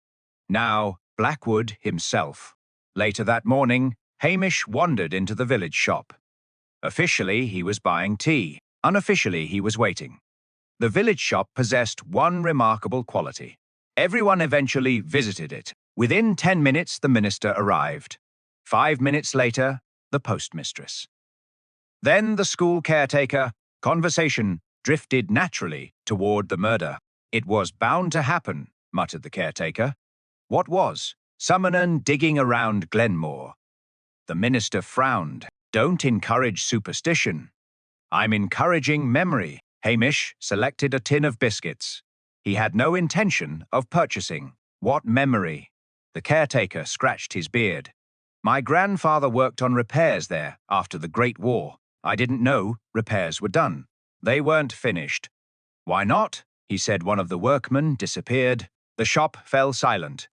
Now, Blackwood himself. Later that morning, Hamish wandered into the village shop. Officially, he was buying tea. Unofficially, he was waiting. The village shop possessed one remarkable quality. Everyone eventually visited it. Within 10 minutes, the minister arrived. 5 minutes later, the postmistress. Then the school caretaker. Conversation drifted naturally toward the murder. It was bound to happen, muttered the caretaker. What was? Summoner digging around Glenmore. The minister frowned. Don't encourage superstition. I'm encouraging memory. Hamish selected a tin of biscuits. He had no intention of purchasing. What memory? The caretaker scratched his beard. My grandfather worked on repairs there after the Great War. I didn't know repairs were done. They weren't finished. Why not? He said. One of the workmen disappeared. The shop fell silent.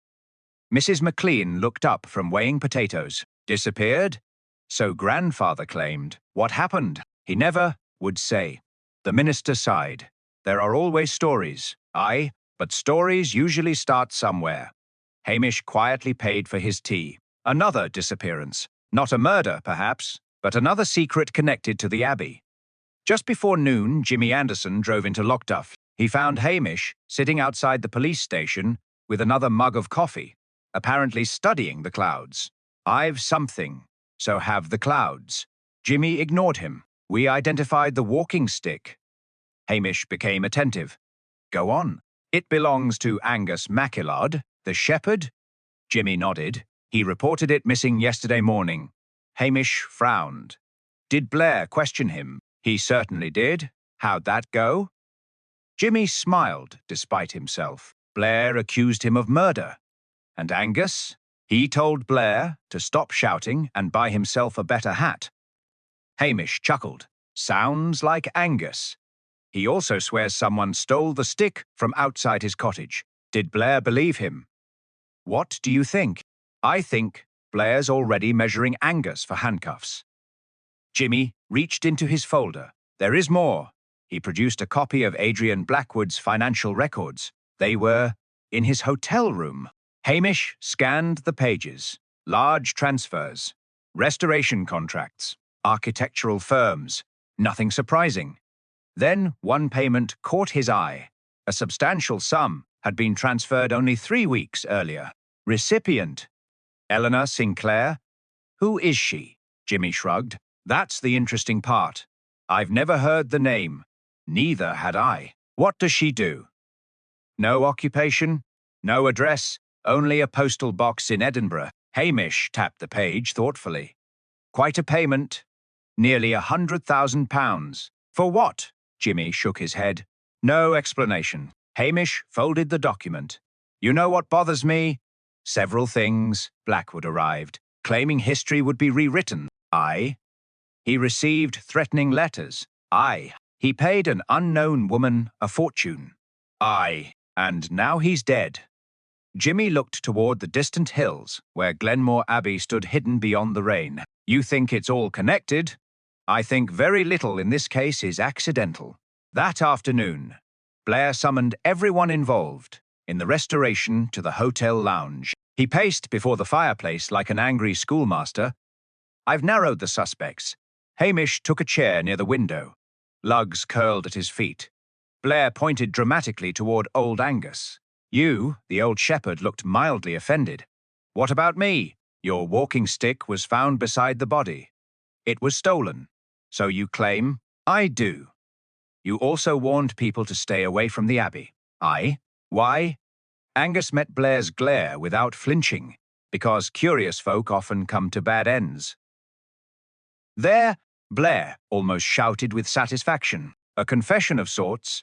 Mrs. McLean looked up from weighing potatoes. Disappeared? So grandfather claimed. What happened? He never would say. The minister sighed. There are always stories. Aye, but stories usually start somewhere. Hamish quietly paid for his tea. Another disappearance. Not a murder, perhaps, but another secret connected to the Abbey. Just before noon, Jimmy Anderson drove into Lockduff. He found Hamish sitting outside the police station with another mug of coffee, apparently studying the clouds. I've something, so have the clouds. Jimmy ignored him. We identified the walking stick. Hamish became attentive. Go on. It belongs to Angus Macbeth, the shepherd? Jimmy nodded. He reported it missing yesterday morning. Hamish frowned. Did Blair question him? He certainly did. How'd that go? Jimmy smiled despite himself. Blair accused him of murder. And Angus? He told Blair to stop shouting and buy himself a better hat. Hamish chuckled. Sounds like Angus. He also swears someone stole the stick from outside his cottage. Did Blair believe him? What do you think? I think Blair's already measuring Angus for handcuffs. Jimmy reached into his folder. There is more. He produced a copy of Adrian Blackwood's financial records. They were in his hotel room. Hamish scanned the pages. Large transfers, restoration contracts, architectural firms. Nothing surprising. Then one payment caught his eye. A substantial sum had been transferred only 3 weeks earlier. Recipient: Eleanor Sinclair. Who is she? Jimmy shrugged. That's the interesting part. I've never heard the name. Neither had I. What does she do? No occupation, no address, only a postal box in Edinburgh. Hamish tapped the page thoughtfully. Quite a payment. Nearly £100,000. For what? Jimmy shook his head. No explanation. Hamish folded the document. You know what bothers me? Several things. Blackwood arrived, claiming history would be rewritten. Aye. He received threatening letters. Aye. He paid an unknown woman a fortune. Aye. And now he's dead. Jimmy looked toward the distant hills, where Glenmore Abbey stood hidden beyond the rain. You think it's all connected? I think very little in this case is accidental. That afternoon, Blair summoned everyone involved in the restoration to the hotel lounge. He paced before the fireplace like an angry schoolmaster. I've narrowed the suspects. Hamish took a chair near the window. Lugs curled at his feet. Blair pointed dramatically toward old Angus. You, the old shepherd, looked mildly offended. What about me? Your walking stick was found beside the body. It was stolen. So you claim? I do. You also warned people to stay away from the Abbey. Aye. Why? Angus met Blair's glare without flinching, because curious folk often come to bad ends. There, Blair almost shouted with satisfaction. A confession of sorts.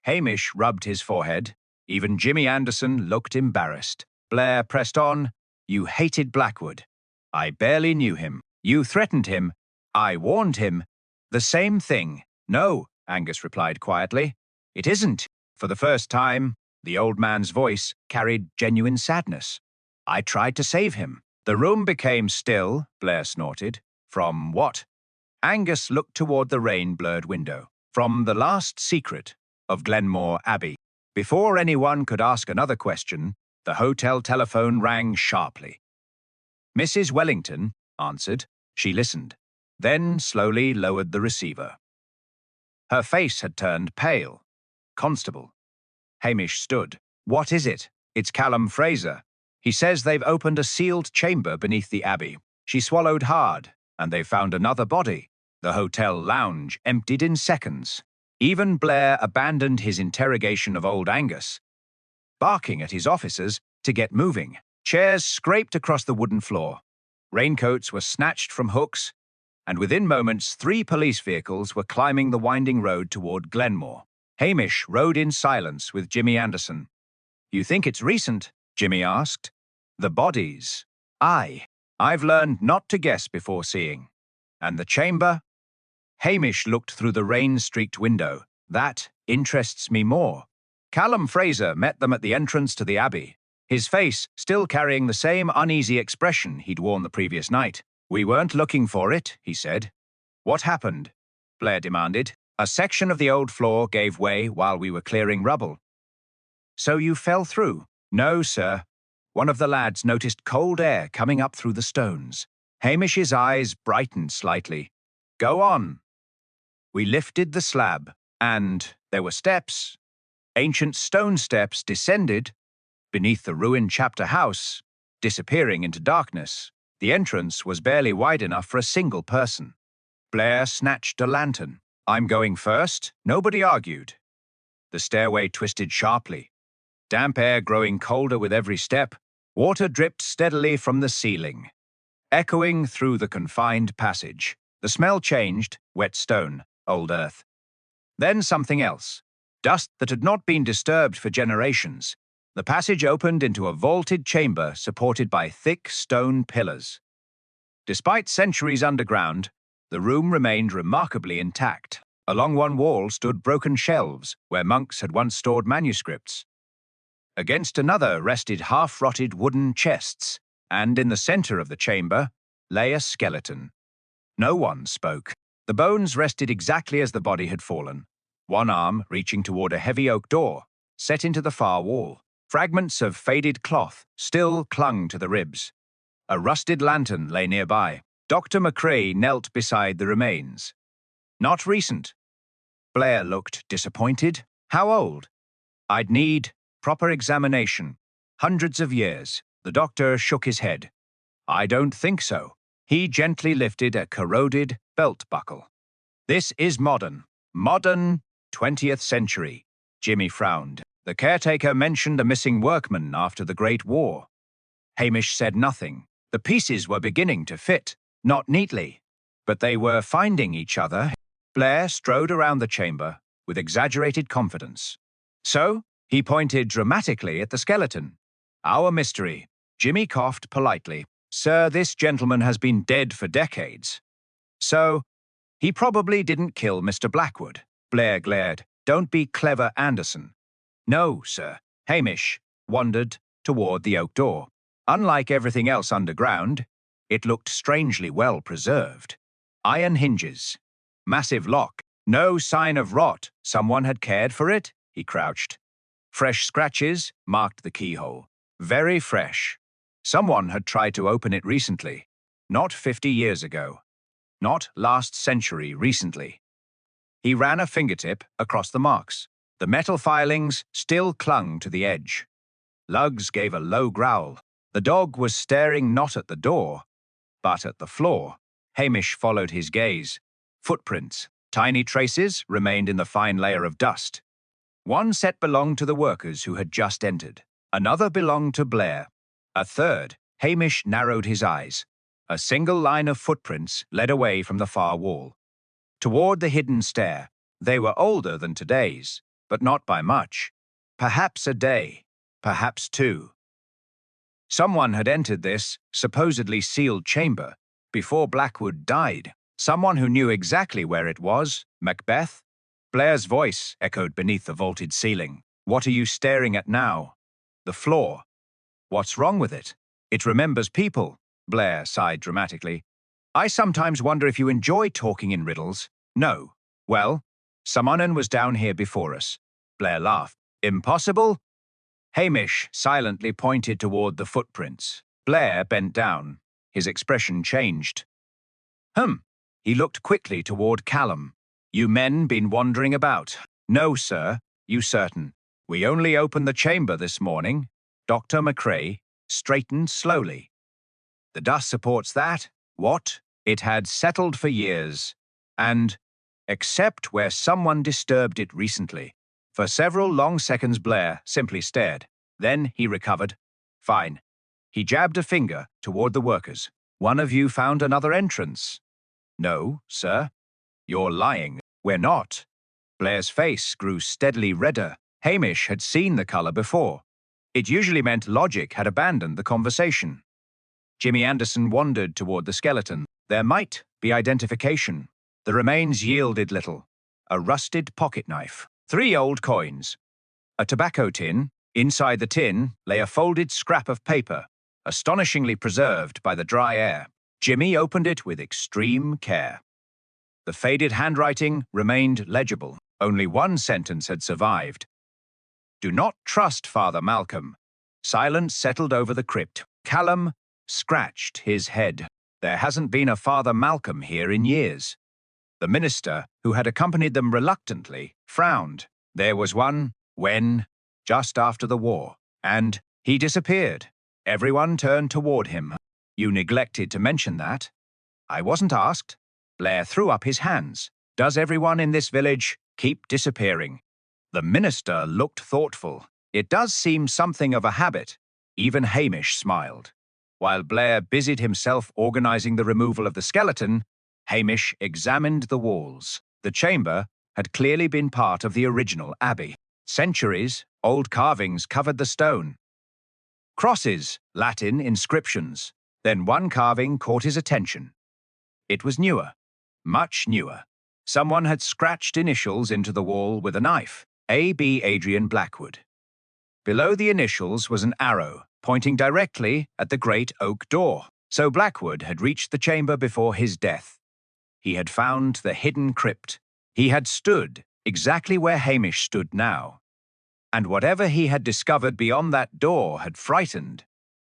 Hamish rubbed his forehead. Even Jimmy Anderson looked embarrassed. Blair pressed on. You hated Blackwood. I barely knew him. You threatened him. I warned him. The same thing. No, Angus replied quietly. It isn't. For the first time, the old man's voice carried genuine sadness. I tried to save him. The room became still, Blair snorted. From what? Angus looked toward the rain-blurred window. From the last secret of Glenmore Abbey. Before anyone could ask another question, the hotel telephone rang sharply. Mrs. Wellington answered. She listened, then slowly lowered the receiver. Her face had turned pale. Constable. Hamish stood. What is it? It's Callum Fraser. He says they've opened a sealed chamber beneath the Abbey. She swallowed hard, and they found another body. The hotel lounge emptied in seconds. Even Blair abandoned his interrogation of old Angus, barking at his officers to get moving. Chairs scraped across the wooden floor. Raincoats were snatched from hooks, and within moments 3 police vehicles were climbing the winding road toward Glenmore. Hamish rode in silence with Jimmy Anderson. You think it's recent? Jimmy asked. The bodies. Aye. I've learned not to guess before seeing. And the chamber? Hamish looked through the rain-streaked window. That interests me more. Callum Fraser met them at the entrance to the Abbey, his face still carrying the same uneasy expression he'd worn the previous night. We weren't looking for it, he said. What happened? Blair demanded. A section of the old floor gave way while we were clearing rubble. So you fell through? No, sir. One of the lads noticed cold air coming up through the stones. Hamish's eyes brightened slightly. Go on. We lifted the slab, and there were steps. Ancient stone steps descended beneath the ruined chapter house, disappearing into darkness. The entrance was barely wide enough for a single person. Blair snatched a lantern. I'm going first. Nobody argued. The stairway twisted sharply. Damp air growing colder with every step, water dripped steadily from the ceiling, echoing through the confined passage. The smell changed, wet stone, old earth. Then something else, dust that had not been disturbed for generations. The passage opened into a vaulted chamber supported by thick stone pillars. Despite centuries underground, the room remained remarkably intact. Along one wall stood broken shelves where monks had once stored manuscripts. Against another rested half-rotted wooden chests, and in the center of the chamber lay a skeleton. No one spoke. The bones rested exactly as the body had fallen, one arm reaching toward a heavy oak door, set into the far wall. Fragments of faded cloth still clung to the ribs. A rusted lantern lay nearby. Dr. McCrae knelt beside the remains. Not recent. Blair looked disappointed. How old? I'd need proper examination. Hundreds of years. The doctor shook his head. I don't think so. He gently lifted a corroded belt buckle. This is modern. Modern 20th century. Jimmy frowned. The caretaker mentioned a missing workman after the Great War. Hamish said nothing. The pieces were beginning to fit, not neatly, but they were finding each other. Blair strode around the chamber with exaggerated confidence. So, he pointed dramatically at the skeleton. Our mystery. Jimmy coughed politely. Sir, this gentleman has been dead for decades. So, he probably didn't kill Mr. Blackwood. Blair glared. Don't be clever, Anderson. No, sir. Hamish wandered toward the oak door. Unlike everything else underground, it looked strangely well preserved. Iron hinges. Massive lock. No sign of rot. Someone had cared for it? He crouched. Fresh scratches marked the keyhole. Very fresh. Someone had tried to open it recently. Not 50 years ago. Not last century recently. He ran a fingertip across the marks. The metal filings still clung to the edge. Lugs gave a low growl. The dog was staring not at the door, but at the floor. Hamish followed his gaze. Footprints. Tiny traces remained in the fine layer of dust. One set belonged to the workers who had just entered. Another belonged to Blair. A third. Hamish narrowed his eyes. A single line of footprints led away from the far wall, toward the hidden stair. They were older than today's, but not by much. Perhaps a day, perhaps 2. Someone had entered this supposedly sealed chamber before Blackwood died. Someone who knew exactly where it was. Macbeth? Blair's voice echoed beneath the vaulted ceiling. What are you staring at now? The floor. What's wrong with it? It remembers people. Blair sighed dramatically. I sometimes wonder if you enjoy talking in riddles. No. Well, someone was down here before us. Blair laughed. Impossible? Hamish silently pointed toward the footprints. Blair bent down. His expression changed. He looked quickly toward Callum. You men been wandering about? No, sir. You certain? We only opened the chamber this morning. Dr. McCrae straightened slowly. The dust supports that. What? It had settled for years. And, except where someone disturbed it recently. For several long seconds Blair simply stared. Then he recovered. Fine. He jabbed a finger toward the workers. One of you found another entrance. No, sir. You're lying. We're not. Blair's face grew steadily redder. Hamish had seen the color before. It usually meant logic had abandoned the conversation. Jimmy Anderson wandered toward the skeleton. There might be identification. The remains yielded little. A rusted pocket knife. 3 old coins. A tobacco tin. Inside the tin lay a folded scrap of paper, astonishingly preserved by the dry air. Jimmy opened it with extreme care. The faded handwriting remained legible. Only one sentence had survived. Do not trust Father Malcolm. Silence settled over the crypt. Callum scratched his head. There hasn't been a Father Malcolm here in years. The minister, who had accompanied them reluctantly, frowned. There was one when, just after the war, and he disappeared. Everyone turned toward him. You neglected to mention that. I wasn't asked. Blair threw up his hands. Does everyone in this village keep disappearing? The minister looked thoughtful. It does seem something of a habit. Even Hamish smiled. While Blair busied himself organizing the removal of the skeleton, Hamish examined the walls. The chamber had clearly been part of the original abbey. Centuries, old carvings covered the stone. Crosses, Latin inscriptions. Then one carving caught his attention. It was newer, much newer. Someone had scratched initials into the wall with a knife. A.B. Adrian Blackwood. Below the initials was an arrow, pointing directly at the great oak door. So Blackwood had reached the chamber before his death. He had found the hidden crypt. He had stood exactly where Hamish stood now. And whatever he had discovered beyond that door had frightened,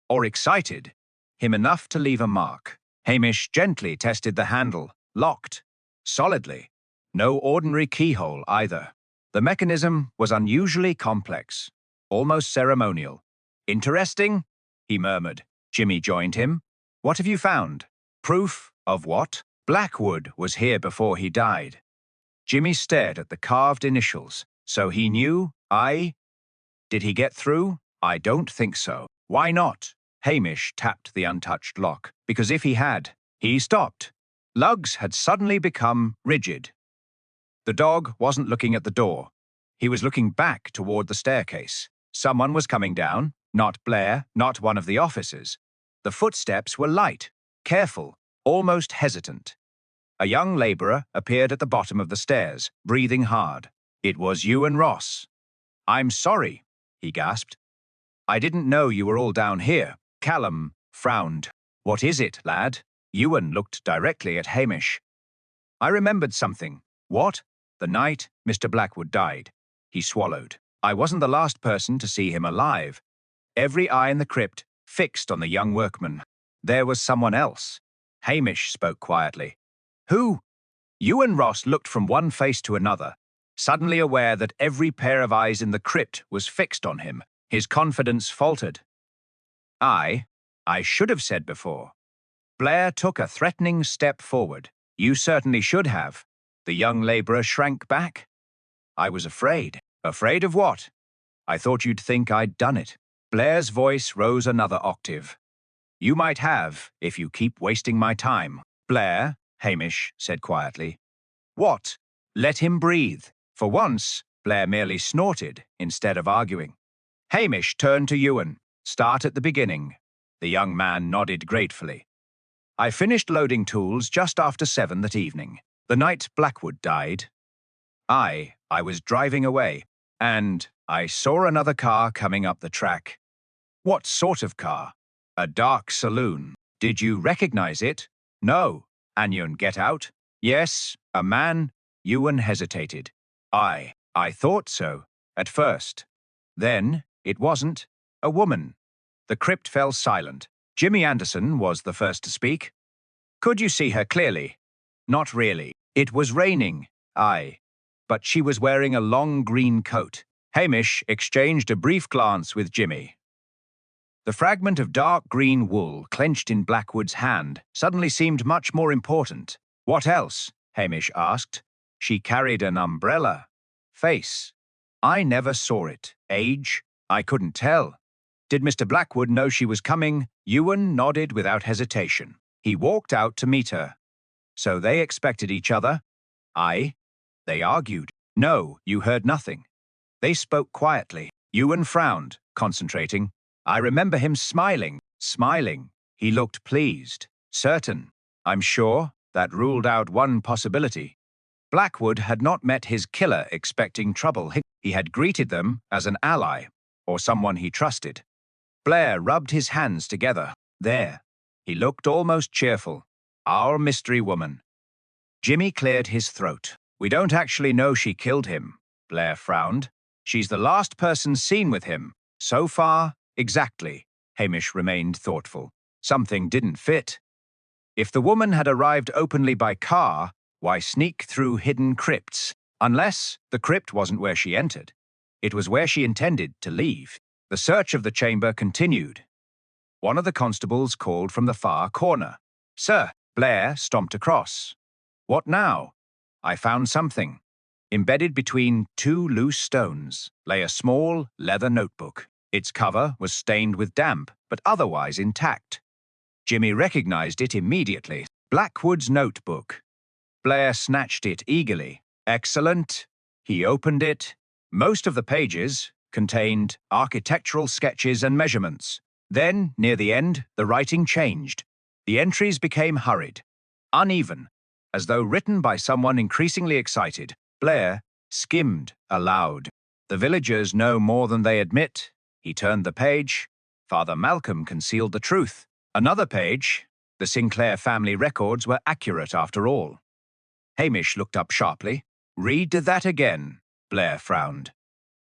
or excited, him enough to leave a mark. Hamish gently tested the handle, locked, solidly. No ordinary keyhole either. The mechanism was unusually complex, almost ceremonial. Interesting, he murmured. Jimmy joined him. What have you found? Proof of what? Blackwood was here before he died. Jimmy stared at the carved initials. So he knew, Did he get through? I don't think so. Why not? Hamish tapped the untouched lock. Because if he had, he stopped. Lugs had suddenly become rigid. The dog wasn't looking at the door. He was looking back toward the staircase. Someone was coming down, not Blair, not one of the officers. The footsteps were light, careful, almost hesitant. A young labourer appeared at the bottom of the stairs, breathing hard. It was Ewan Ross. I'm sorry, he gasped. I didn't know you were all down here. Callum frowned. What is it, lad? Ewan looked directly at Hamish. I remembered something. What? The night Mr. Blackwood died. He swallowed. I wasn't the last person to see him alive. Every eye in the crypt fixed on the young workman. There was someone else. Hamish spoke quietly. Who? Ewan Ross looked from one face to another, suddenly aware that every pair of eyes in the crypt was fixed on him. His confidence faltered. I should have said before. Blair took a threatening step forward. You certainly should have. The young labourer shrank back. I was afraid. Afraid of what? I thought you'd think I'd done it. Blair's voice rose another octave. You might have, if you keep wasting my time. Blair, Hamish said quietly. What? Let him breathe. For once, Blair merely snorted instead of arguing. Hamish turned to Ewan. Start at the beginning. The young man nodded gratefully. I finished loading tools just after 7 that evening. The night Blackwood died. I was driving away, and I saw another car coming up the track. What sort of car? A dark saloon. Did you recognize it? No. Anyon, get out. Yes, a man. Ewan hesitated. I thought so, at first. Then, it wasn't. A woman. The crypt fell silent. Jimmy Anderson was the first to speak. Could you see her clearly? Not really. It was raining, aye. But she was wearing a long green coat. Hamish exchanged a brief glance with Jimmy. The fragment of dark green wool clenched in Blackwood's hand suddenly seemed much more important. What else? Hamish asked. She carried an umbrella. Face. I never saw it. Age? I couldn't tell. Did Mr. Blackwood know she was coming? Ewan nodded without hesitation. He walked out to meet her. So they expected each other? Aye. They argued. No, you heard nothing. They spoke quietly. Ewan frowned, concentrating. I remember him smiling. He looked pleased. Certain. I'm sure. That ruled out one possibility. Blackwood had not met his killer expecting trouble. He had greeted them as an ally, or someone he trusted. Blair rubbed his hands together. There. He looked almost cheerful. Our mystery woman. Jimmy cleared his throat. We don't actually know she killed him. Blair frowned. She's the last person seen with him. So far, exactly. Hamish remained thoughtful. Something didn't fit. If the woman had arrived openly by car, why sneak through hidden crypts? Unless the crypt wasn't where she entered. It was where she intended to leave. The search of the chamber continued. One of the constables called from the far corner. Sir, Blair stomped across. What now? I found something. Embedded between two loose stones lay a small leather notebook. Its cover was stained with damp, but otherwise intact. Jimmy recognized it immediately. Blackwood's notebook. Blair snatched it eagerly. Excellent. He opened it. Most of the pages contained architectural sketches and measurements. Then, near the end, the writing changed. The entries became hurried, uneven, as though written by someone increasingly excited. Blair skimmed aloud. The villagers know more than they admit. He turned the page. Father Malcolm concealed the truth. Another page. The Sinclair family records were accurate after all. Hamish looked up sharply. Read that again. Blair frowned.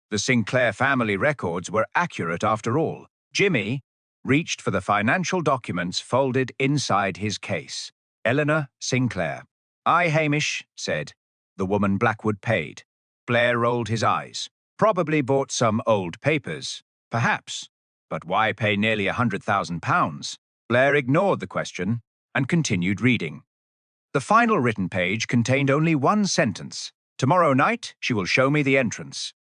The Sinclair family records were accurate after all. Jimmy reached for the financial documents folded inside his case. Eleanor Sinclair. I, Hamish, said. The woman Blackwood paid. Blair rolled his eyes. Probably bought some old papers. Perhaps. But why pay nearly £100,000? Blair ignored the question and continued reading. The final written page contained only one sentence. Tomorrow night, she will show me the entrance.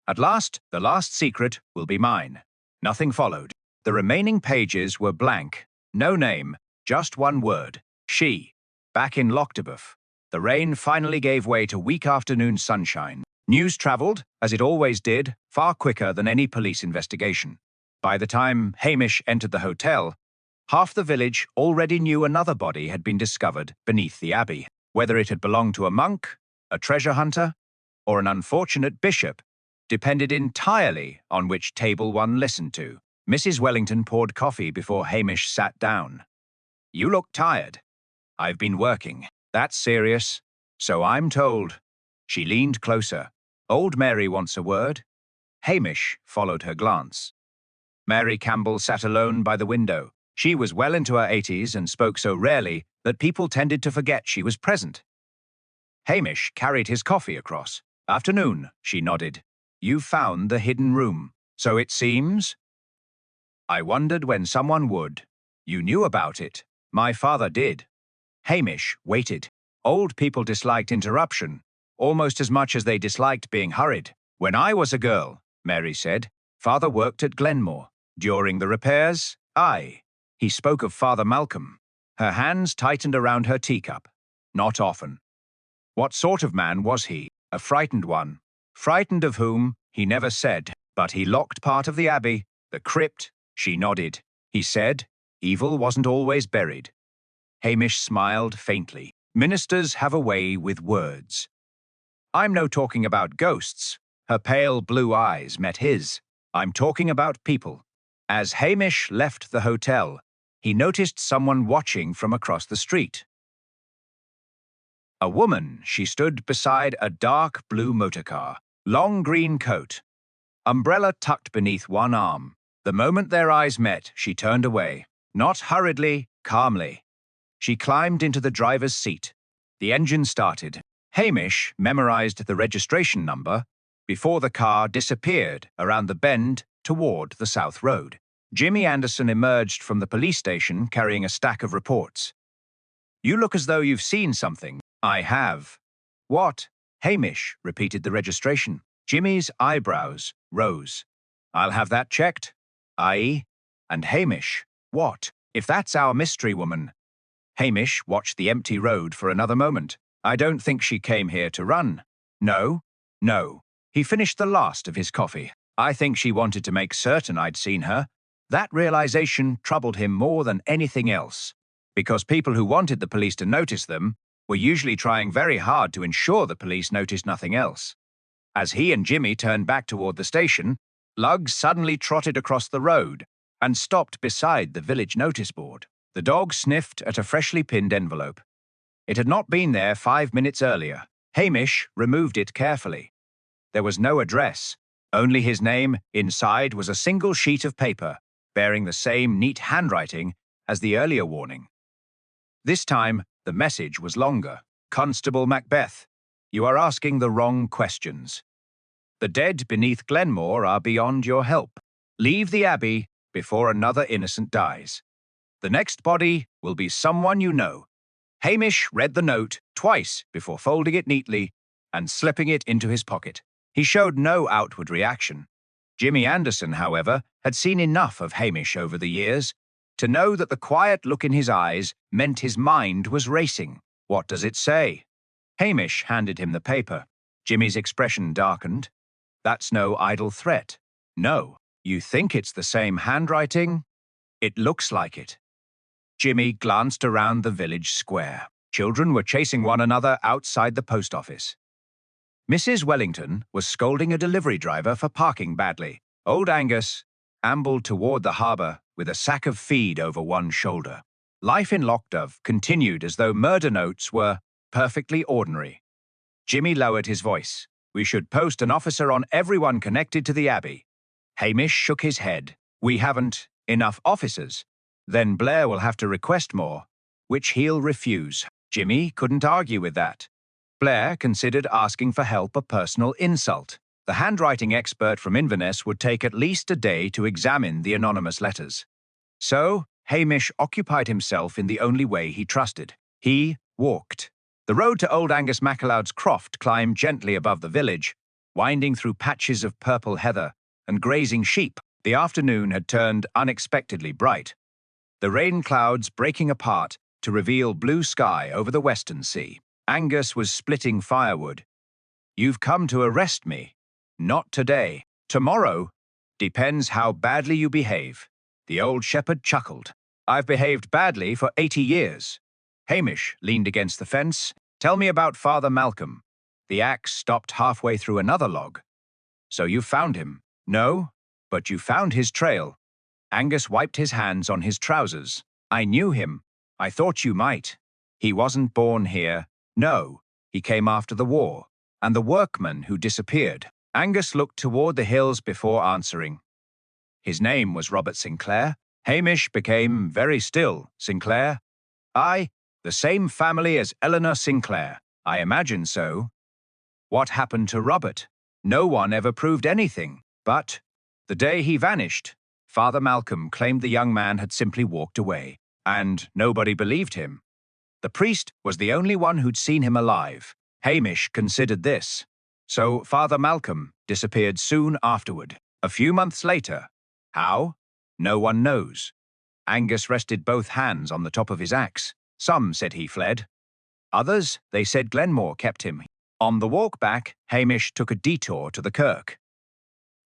At last, the last secret will be mine. Nothing followed. The remaining pages were blank. No name, just one word. She. Back in Lochtabuff. The rain finally gave way to weak afternoon sunshine. News travelled, as it always did, far quicker than any police investigation. By the time Hamish entered the hotel, half the village already knew another body had been discovered beneath the abbey. Whether it had belonged to a monk, a treasure hunter, or an unfortunate bishop, depended entirely on which table one listened to. Mrs. Wellington poured coffee before Hamish sat down. You look tired. I've been working. That's serious. So I'm told. She leaned closer. Old Mary wants a word. Hamish followed her glance. Mary Campbell sat alone by the window. She was well into her 80s and spoke so rarely that people tended to forget she was present. Hamish carried his coffee across. Afternoon, she nodded. You found the hidden room. So it seems? I wondered when someone would. You knew about it. My father did. Hamish waited. Old people disliked interruption, almost as much as they disliked being hurried. When I was a girl, Mary said, Father worked at Glenmore. During the repairs, he spoke of Father Malcolm. Her hands tightened around her teacup. Not often. What sort of man was he? A frightened one. Frightened of whom, he never said, but he locked part of the abbey, the crypt. She nodded. He said, evil wasn't always buried. Hamish smiled faintly. Ministers have a way with words. I'm no talking about ghosts. Her pale blue eyes met his. I'm talking about people. As Hamish left the hotel, he noticed someone watching from across the street. A woman, she stood beside a dark blue motorcar, long green coat, umbrella tucked beneath one arm. The moment their eyes met, she turned away. Not hurriedly, calmly. She climbed into the driver's seat. The engine started. Hamish memorized the registration number before the car disappeared around the bend toward the South Road. Jimmy Anderson emerged from the police station carrying a stack of reports. You look as though you've seen something. I have. What? Hamish repeated the registration. Jimmy's eyebrows rose. I'll have that checked. I. And Hamish. What? If that's our mystery woman. Hamish watched the empty road for another moment. I don't think she came here to run. No. No. He finished the last of his coffee. I think she wanted to make certain I'd seen her. That realization troubled him more than anything else, because people who wanted the police to notice them were usually trying very hard to ensure the police noticed nothing else. As he and Jimmy turned back toward the station, Lugg suddenly trotted across the road and stopped beside the village notice board. The dog sniffed at a freshly pinned envelope. It had not been there 5 minutes earlier. Hamish removed it carefully. There was no address. Only his name. Inside was a single sheet of paper, bearing the same neat handwriting as the earlier warning. This time, the message was longer. Constable Macbeth, you are asking the wrong questions. The dead beneath Glenmore are beyond your help. Leave the Abbey before another innocent dies. The next body will be someone you know. Hamish read the note twice before folding it neatly and slipping it into his pocket. He showed no outward reaction. Jimmy Anderson, however, had seen enough of Hamish over the years to know that the quiet look in his eyes meant his mind was racing. What does it say? Hamish handed him the paper. Jimmy's expression darkened. That's no idle threat. No. You think it's the same handwriting? It looks like it. Jimmy glanced around the village square. Children were chasing one another outside the post office. Mrs. Wellington was scolding a delivery driver for parking badly. Old Angus ambled toward the harbour with a sack of feed over one shoulder. Life in Lockdove continued as though murder notes were perfectly ordinary. Jimmy lowered his voice. We should post an officer on everyone connected to the Abbey. Hamish shook his head. We haven't enough officers. Then Blair will have to request more, which he'll refuse. Jimmy couldn't argue with that. Blair considered asking for help a personal insult. The handwriting expert from Inverness would take at least a day to examine the anonymous letters. So, Hamish occupied himself in the only way he trusted. He walked. The road to old Angus MacLeod's croft climbed gently above the village, winding through patches of purple heather and grazing sheep. The afternoon had turned unexpectedly bright, the rain clouds breaking apart to reveal blue sky over the western sea. Angus was splitting firewood. You've come to arrest me. Not today. Tomorrow. Depends how badly you behave. The old shepherd chuckled. I've behaved badly for 80 years. Hamish leaned against the fence. Tell me about Father Malcolm. The axe stopped halfway through another log. So you found him? No, but you found his trail. Angus wiped his hands on his trousers. I knew him. I thought you might. He wasn't born here. No, he came after the war. And the workman who disappeared. Angus looked toward the hills before answering. His name was Robert Sinclair. Hamish became very still. Sinclair? I, the same family as Eleanor Sinclair. I imagine so. What happened to Robert? No one ever proved anything. But the day he vanished, Father Malcolm claimed the young man had simply walked away, and nobody believed him. The priest was the only one who'd seen him alive. Hamish considered this. So Father Malcolm disappeared soon afterward. A few months later. How? No one knows. Angus rested both hands on the top of his axe. Some said he fled. Others, they said Glenmore kept him. On the walk back, Hamish took a detour to the kirk.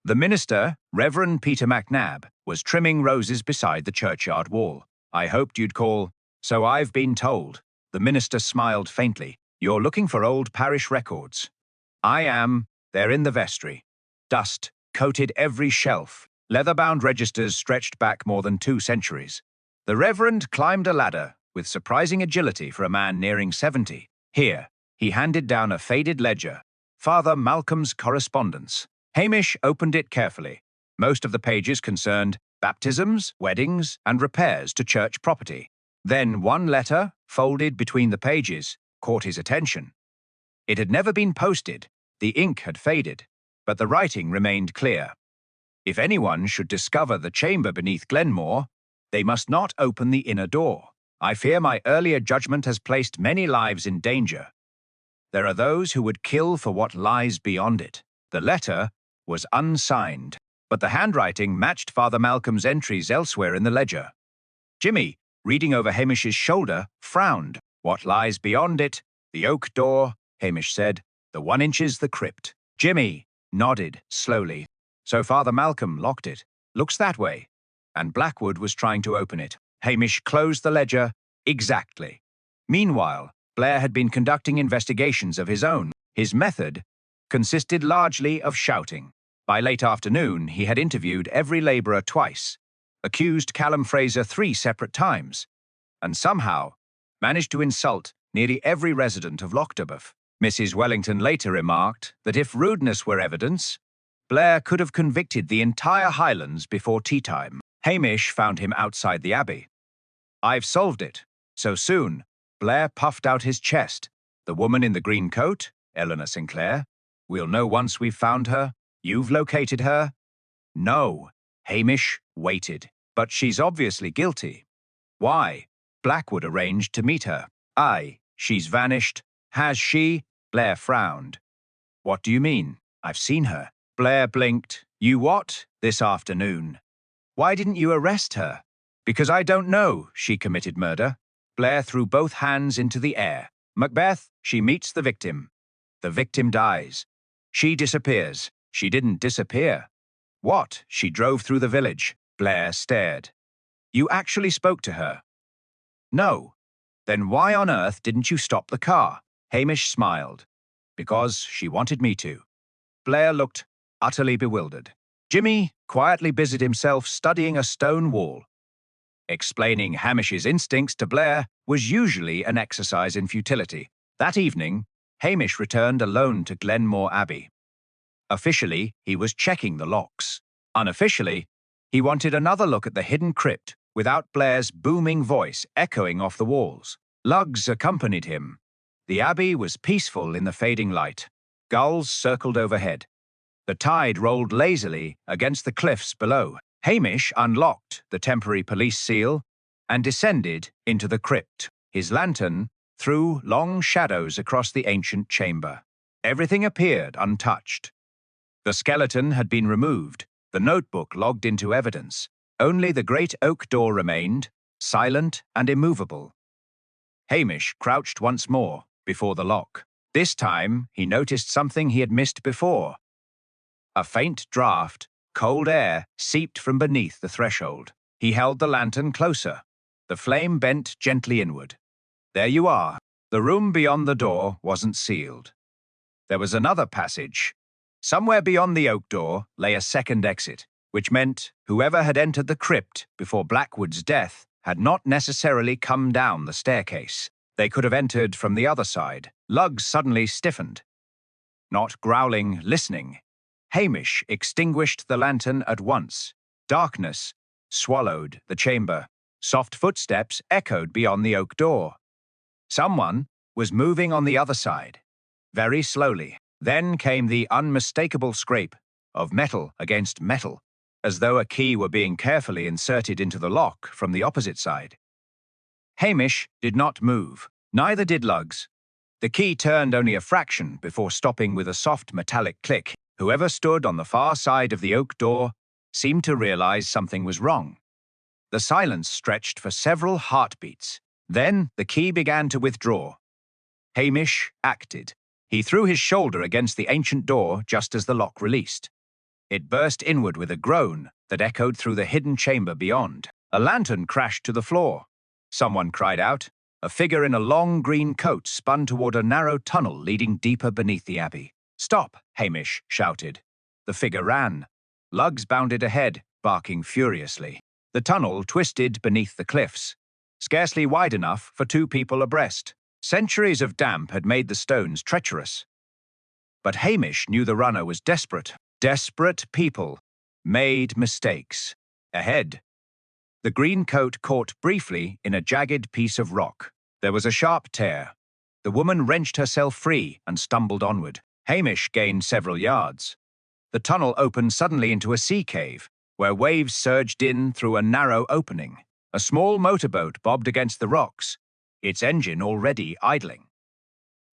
The minister, Reverend Peter MacNab, was trimming roses beside the churchyard wall. I hoped you'd call. So I've been told. The minister smiled faintly. You're looking for old parish records. I am. They're in the vestry. Dust coated every shelf. Leather-bound registers stretched back more than 2 centuries. The Reverend climbed a ladder with surprising agility for a man nearing 70. Here, he handed down a faded ledger. Father Malcolm's correspondence. Hamish opened it carefully. Most of the pages concerned baptisms, weddings, and repairs to church property. Then one letter, folded between the pages, caught his attention. It had never been posted, the ink had faded, but the writing remained clear. If anyone should discover the chamber beneath Glenmore, they must not open the inner door. I fear my earlier judgment has placed many lives in danger. There are those who would kill for what lies beyond it. The letter was unsigned, but the handwriting matched Father Malcolm's entries elsewhere in the ledger. Jimmy, reading over Hamish's shoulder, frowned. What lies beyond it? The oak door, Hamish said. The 1 inches the crypt. Jimmy nodded slowly. So Father Malcolm locked it. Looks that way. And Blackwood was trying to open it. Hamish closed the ledger. Exactly. Meanwhile, Blair had been conducting investigations of his own. His method consisted largely of shouting. By late afternoon, he had interviewed every labourer twice, accused Callum Fraser 3 separate times, and somehow managed to insult nearly every resident of Lochtabuff. Mrs. Wellington later remarked that if rudeness were evidence, Blair could have convicted the entire Highlands before tea time. Hamish found him outside the Abbey. I've solved it. So soon, Blair puffed out his chest. The woman in the green coat, Eleanor Sinclair. We'll know once we've found her. You've located her? No. Hamish waited. But she's obviously guilty. Why? Blackwood arranged to meet her. Aye, she's vanished. Has she? Blair frowned. What do you mean? I've seen her. Blair blinked. You what? This afternoon. Why didn't you arrest her? Because I don't know she committed murder. Blair threw both hands into the air. Macbeth, she meets the victim. The victim dies. She disappears. She didn't disappear. What? She drove through the village. Blair stared. You actually spoke to her? No. Then why on earth didn't you stop the car? Hamish smiled. Because she wanted me to. Blair looked utterly bewildered. Jimmy quietly busied himself studying a stone wall. Explaining Hamish's instincts to Blair was usually an exercise in futility. That evening, Hamish returned alone to Glenmore Abbey. Officially, he was checking the locks. Unofficially, he wanted another look at the hidden crypt without Blair's booming voice echoing off the walls. Lugs accompanied him. The Abbey was peaceful in the fading light. Gulls circled overhead. The tide rolled lazily against the cliffs below. Hamish unlocked the temporary police seal and descended into the crypt. His lantern threw long shadows across the ancient chamber. Everything appeared untouched. The skeleton had been removed, the notebook logged into evidence. Only the great oak door remained, silent and immovable. Hamish crouched once more before the lock. This time, he noticed something he had missed before. A faint draught, cold air, seeped from beneath the threshold. He held the lantern closer. The flame bent gently inward. There you are. The room beyond the door wasn't sealed. There was another passage. Somewhere beyond the oak door lay a second exit, which meant whoever had entered the crypt before Blackwood's death had not necessarily come down the staircase. They could have entered from the other side. Lugs suddenly stiffened. Not growling, listening. Hamish extinguished the lantern at once. Darkness swallowed the chamber. Soft footsteps echoed beyond the oak door. Someone was moving on the other side, very slowly. Then came the unmistakable scrape of metal against metal, as though a key were being carefully inserted into the lock from the opposite side. Hamish did not move. Neither did Lugs. The key turned only a fraction before stopping with a soft metallic click. Whoever stood on the far side of the oak door seemed to realize something was wrong. The silence stretched for several heartbeats. Then the key began to withdraw. Hamish acted. He threw his shoulder against the ancient door just as the lock released. It burst inward with a groan that echoed through the hidden chamber beyond. A lantern crashed to the floor. Someone cried out. A figure in a long green coat spun toward a narrow tunnel leading deeper beneath the abbey. Stop, Hamish shouted. The figure ran. Lugs bounded ahead, barking furiously. The tunnel twisted beneath the cliffs, scarcely wide enough for 2 people abreast. Centuries of damp had made the stones treacherous. But Hamish knew the runner was desperate. Desperate people made mistakes. Ahead. The green coat caught briefly in a jagged piece of rock. There was a sharp tear. The woman wrenched herself free and stumbled onward. Hamish gained several yards. The tunnel opened suddenly into a sea cave, where waves surged in through a narrow opening. A small motorboat bobbed against the rocks, its engine already idling.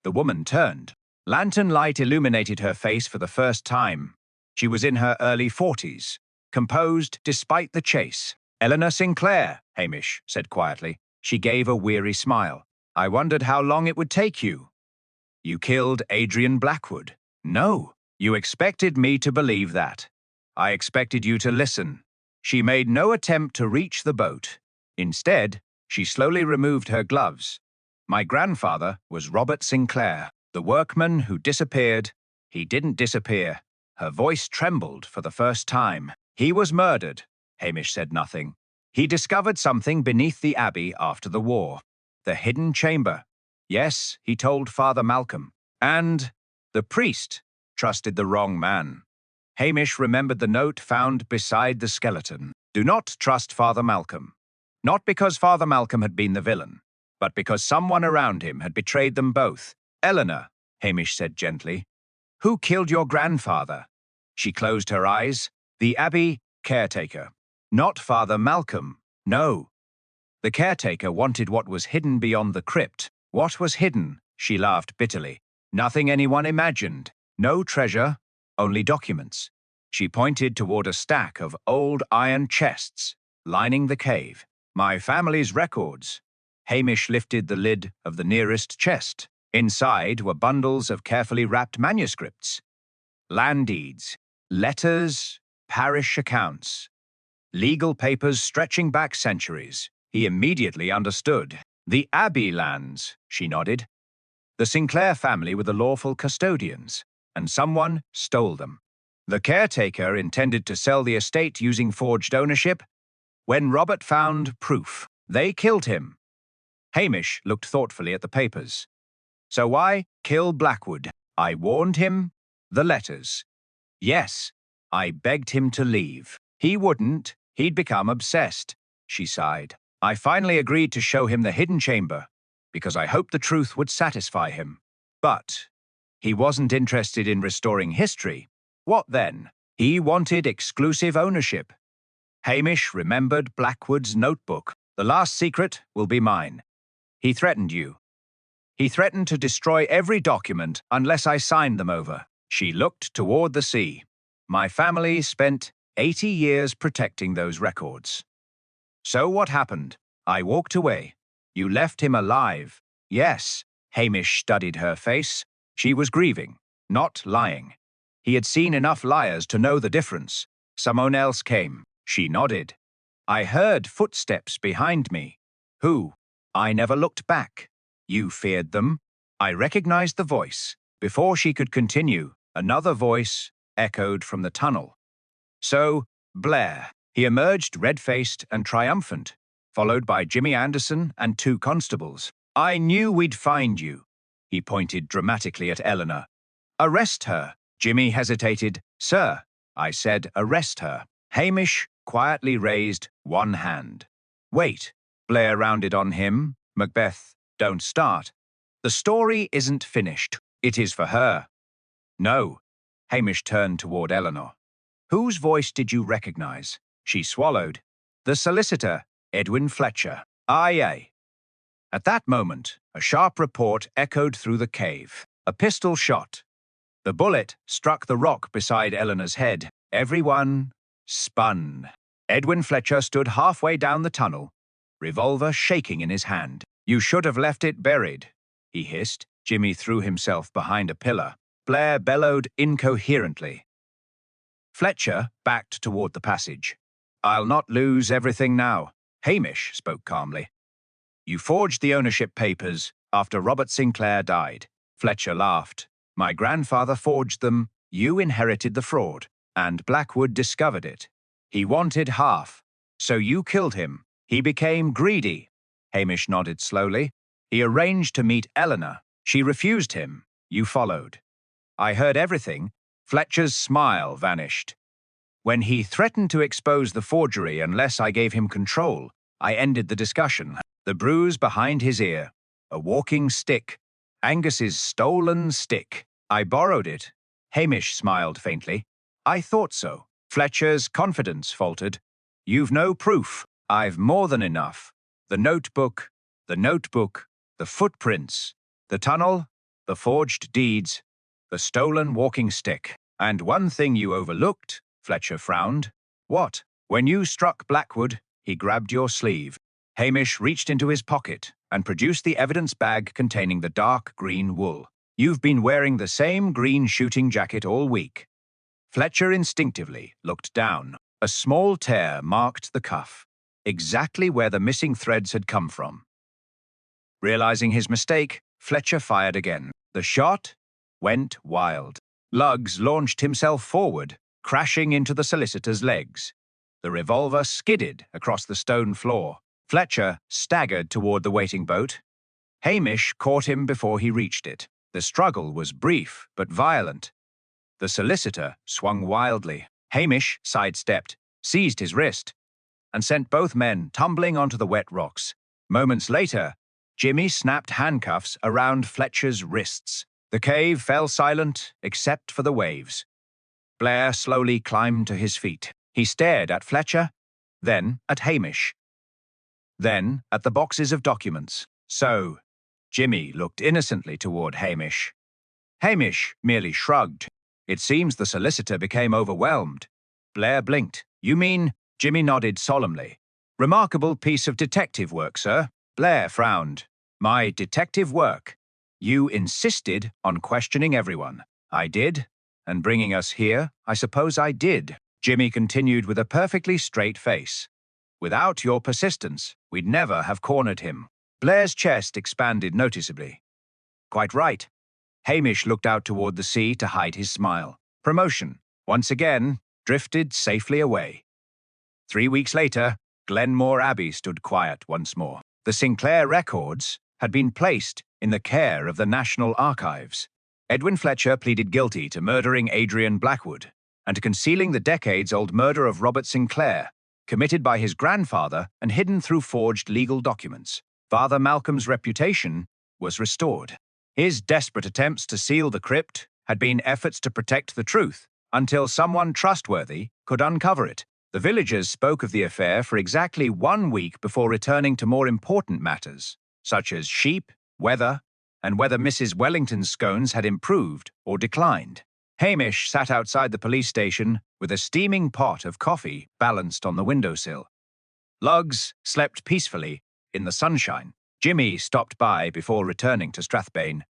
The woman turned. Lantern light illuminated her face for the first time. She was in her early 40s, composed despite the chase. "Eleanor Sinclair," Hamish said quietly. She gave a weary smile. "I wondered how long it would take you." "You killed Adrian Blackwood." "No. You expected me to believe that. I expected you to listen." She made no attempt to reach the boat. Instead, she slowly removed her gloves. "My grandfather was Robert Sinclair, the workman who disappeared. He didn't disappear." Her voice trembled for the first time. "He was murdered." Hamish said nothing. "He discovered something beneath the abbey after the war. The hidden chamber. Yes, he told Father Malcolm. And the priest trusted the wrong man." Hamish remembered the note found beside the skeleton. "Do not trust Father Malcolm." Not because Father Malcolm had been the villain, but because someone around him had betrayed them both. "Eleanor," Hamish said gently, "who killed your grandfather?" She closed her eyes. "The abbey caretaker. Not Father Malcolm. No. The caretaker wanted what was hidden beyond the crypt." "What was hidden?" She laughed bitterly. "Nothing anyone imagined. No treasure, only documents." She pointed toward a stack of old iron chests lining the cave. "My family's records." Hamish lifted the lid of the nearest chest. Inside were bundles of carefully wrapped manuscripts. Land deeds, letters, parish accounts, legal papers stretching back centuries. He immediately understood. "The Abbey lands," she nodded. "The Sinclair family were the lawful custodians, and someone stole them. The caretaker intended to sell the estate using forged ownership. When Robert found proof, they killed him." Hamish looked thoughtfully at the papers. "So why kill Blackwood?" "I warned him." "The letters." "Yes. I begged him to leave. He wouldn't. He'd become obsessed." She sighed. "I finally agreed to show him the hidden chamber, because I hoped the truth would satisfy him. But he wasn't interested in restoring history." "What then?" "He wanted exclusive ownership." Hamish remembered Blackwood's notebook. "The last secret will be mine. He threatened you. He threatened to destroy every document unless I signed them over." She looked toward the sea. "My family spent 80 years protecting those records." "So what happened?" "I walked away." "You left him alive." "Yes." Hamish studied her face. She was grieving, not lying. He had seen enough liars to know the difference. "Someone else came." She nodded. "I heard footsteps behind me." "Who?" "I never looked back." "You feared them?" "I recognized the voice." Before she could continue, another voice echoed from the tunnel. "So, Blair." He emerged red-faced and triumphant, followed by Jimmy Anderson and 2 constables. "I knew we'd find you." He pointed dramatically at Eleanor. "Arrest her." Jimmy hesitated. "Sir," I said, "arrest her." Hamish quietly raised one hand. "Wait." Blair rounded on him. "Macbeth, don't start. The story isn't finished. It is for her." "No." Hamish turned toward Eleanor. "Whose voice did you recognize?" She swallowed. "The solicitor, Edwin Fletcher." "Aye, aye." At that moment, a sharp report echoed through the cave. A pistol shot. The bullet struck the rock beside Eleanor's head. Everyone spun. Edwin Fletcher stood halfway down the tunnel, revolver shaking in his hand. "You should have left it buried," he hissed. Jimmy threw himself behind a pillar. Blair bellowed incoherently. Fletcher backed toward the passage. "I'll not lose everything now." Hamish spoke calmly. "You forged the ownership papers after Robert Sinclair died." Fletcher laughed. "My grandfather forged them. You inherited the fraud. And Blackwood discovered it. He wanted half. So you killed him. He became greedy." Hamish nodded slowly. "He arranged to meet Eleanor. She refused him. You followed." "I heard everything." Fletcher's smile vanished. When he threatened to expose the forgery unless I gave him control, I ended the discussion. The bruise behind his ear. A walking stick. Angus's stolen stick. I borrowed it. Hamish smiled faintly. I thought so. Fletcher's confidence faltered. You've no proof. I've more than enough. The notebook, the footprints, the tunnel, the forged deeds, the stolen walking stick. And one thing you overlooked, Fletcher frowned. What? When you struck Blackwood, he grabbed your sleeve. Hamish reached into his pocket and produced the evidence bag containing the dark green wool. You've been wearing the same green shooting jacket all week. Fletcher instinctively looked down. A small tear marked the cuff, exactly where the missing threads had come from. Realizing his mistake, Fletcher fired again. The shot went wild. Luggs launched himself forward, crashing into the solicitor's legs. The revolver skidded across the stone floor. Fletcher staggered toward the waiting boat. Hamish caught him before he reached it. The struggle was brief but violent. The solicitor swung wildly. Hamish sidestepped, seized his wrist, and sent both men tumbling onto the wet rocks. Moments later, Jimmy snapped handcuffs around Fletcher's wrists. The cave fell silent except for the waves. Blair slowly climbed to his feet. He stared at Fletcher, then at Hamish, then at the boxes of documents. So, Jimmy looked innocently toward Hamish. Hamish merely shrugged. It seems the solicitor became overwhelmed. Blair blinked. You mean? Jimmy nodded solemnly. Remarkable piece of detective work, sir. Blair frowned. My detective work? You insisted on questioning everyone. I did. And bringing us here, I suppose I did. Jimmy continued with a perfectly straight face. Without your persistence, we'd never have cornered him. Blair's chest expanded noticeably. Quite right. Hamish looked out toward the sea to hide his smile. Promotion, once again, drifted safely away. 3 weeks later, Glenmore Abbey stood quiet once more. The Sinclair records had been placed in the care of the National Archives. Edwin Fletcher pleaded guilty to murdering Adrian Blackwood and to concealing the decades-old murder of Robert Sinclair, committed by his grandfather and hidden through forged legal documents. Father Malcolm's reputation was restored. His desperate attempts to seal the crypt had been efforts to protect the truth until someone trustworthy could uncover it. The villagers spoke of the affair for exactly 1 week before returning to more important matters, such as sheep, weather, and whether Mrs. Wellington's scones had improved or declined. Hamish sat outside the police station with a steaming pot of coffee balanced on the windowsill. Luggs slept peacefully in the sunshine. Jimmy stopped by before returning to Strathbane.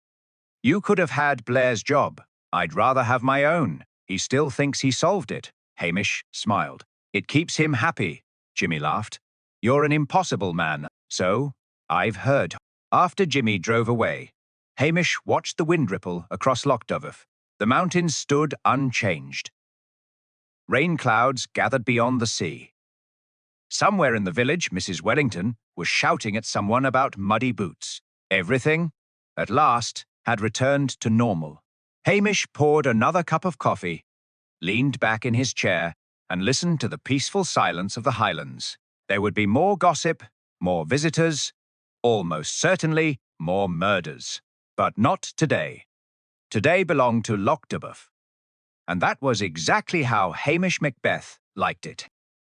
You could have had Blair's job. I'd rather have my own. He still thinks he solved it. Hamish smiled. It keeps him happy. Jimmy laughed. You're an impossible man. So, I've heard. After Jimmy drove away, Hamish watched the wind ripple across Lochdoveof. The mountains stood unchanged. Rain clouds gathered beyond the sea. Somewhere in the village, Mrs. Wellington was shouting at someone about muddy boots. Everything, at last, had returned to normal. Hamish poured another cup of coffee, leaned back in his chair, and listened to the peaceful silence of the Highlands. There would be more gossip, more visitors, almost certainly more murders. But not today. Today belonged to Lochdoveof. And that was exactly how Hamish Macbeth liked it.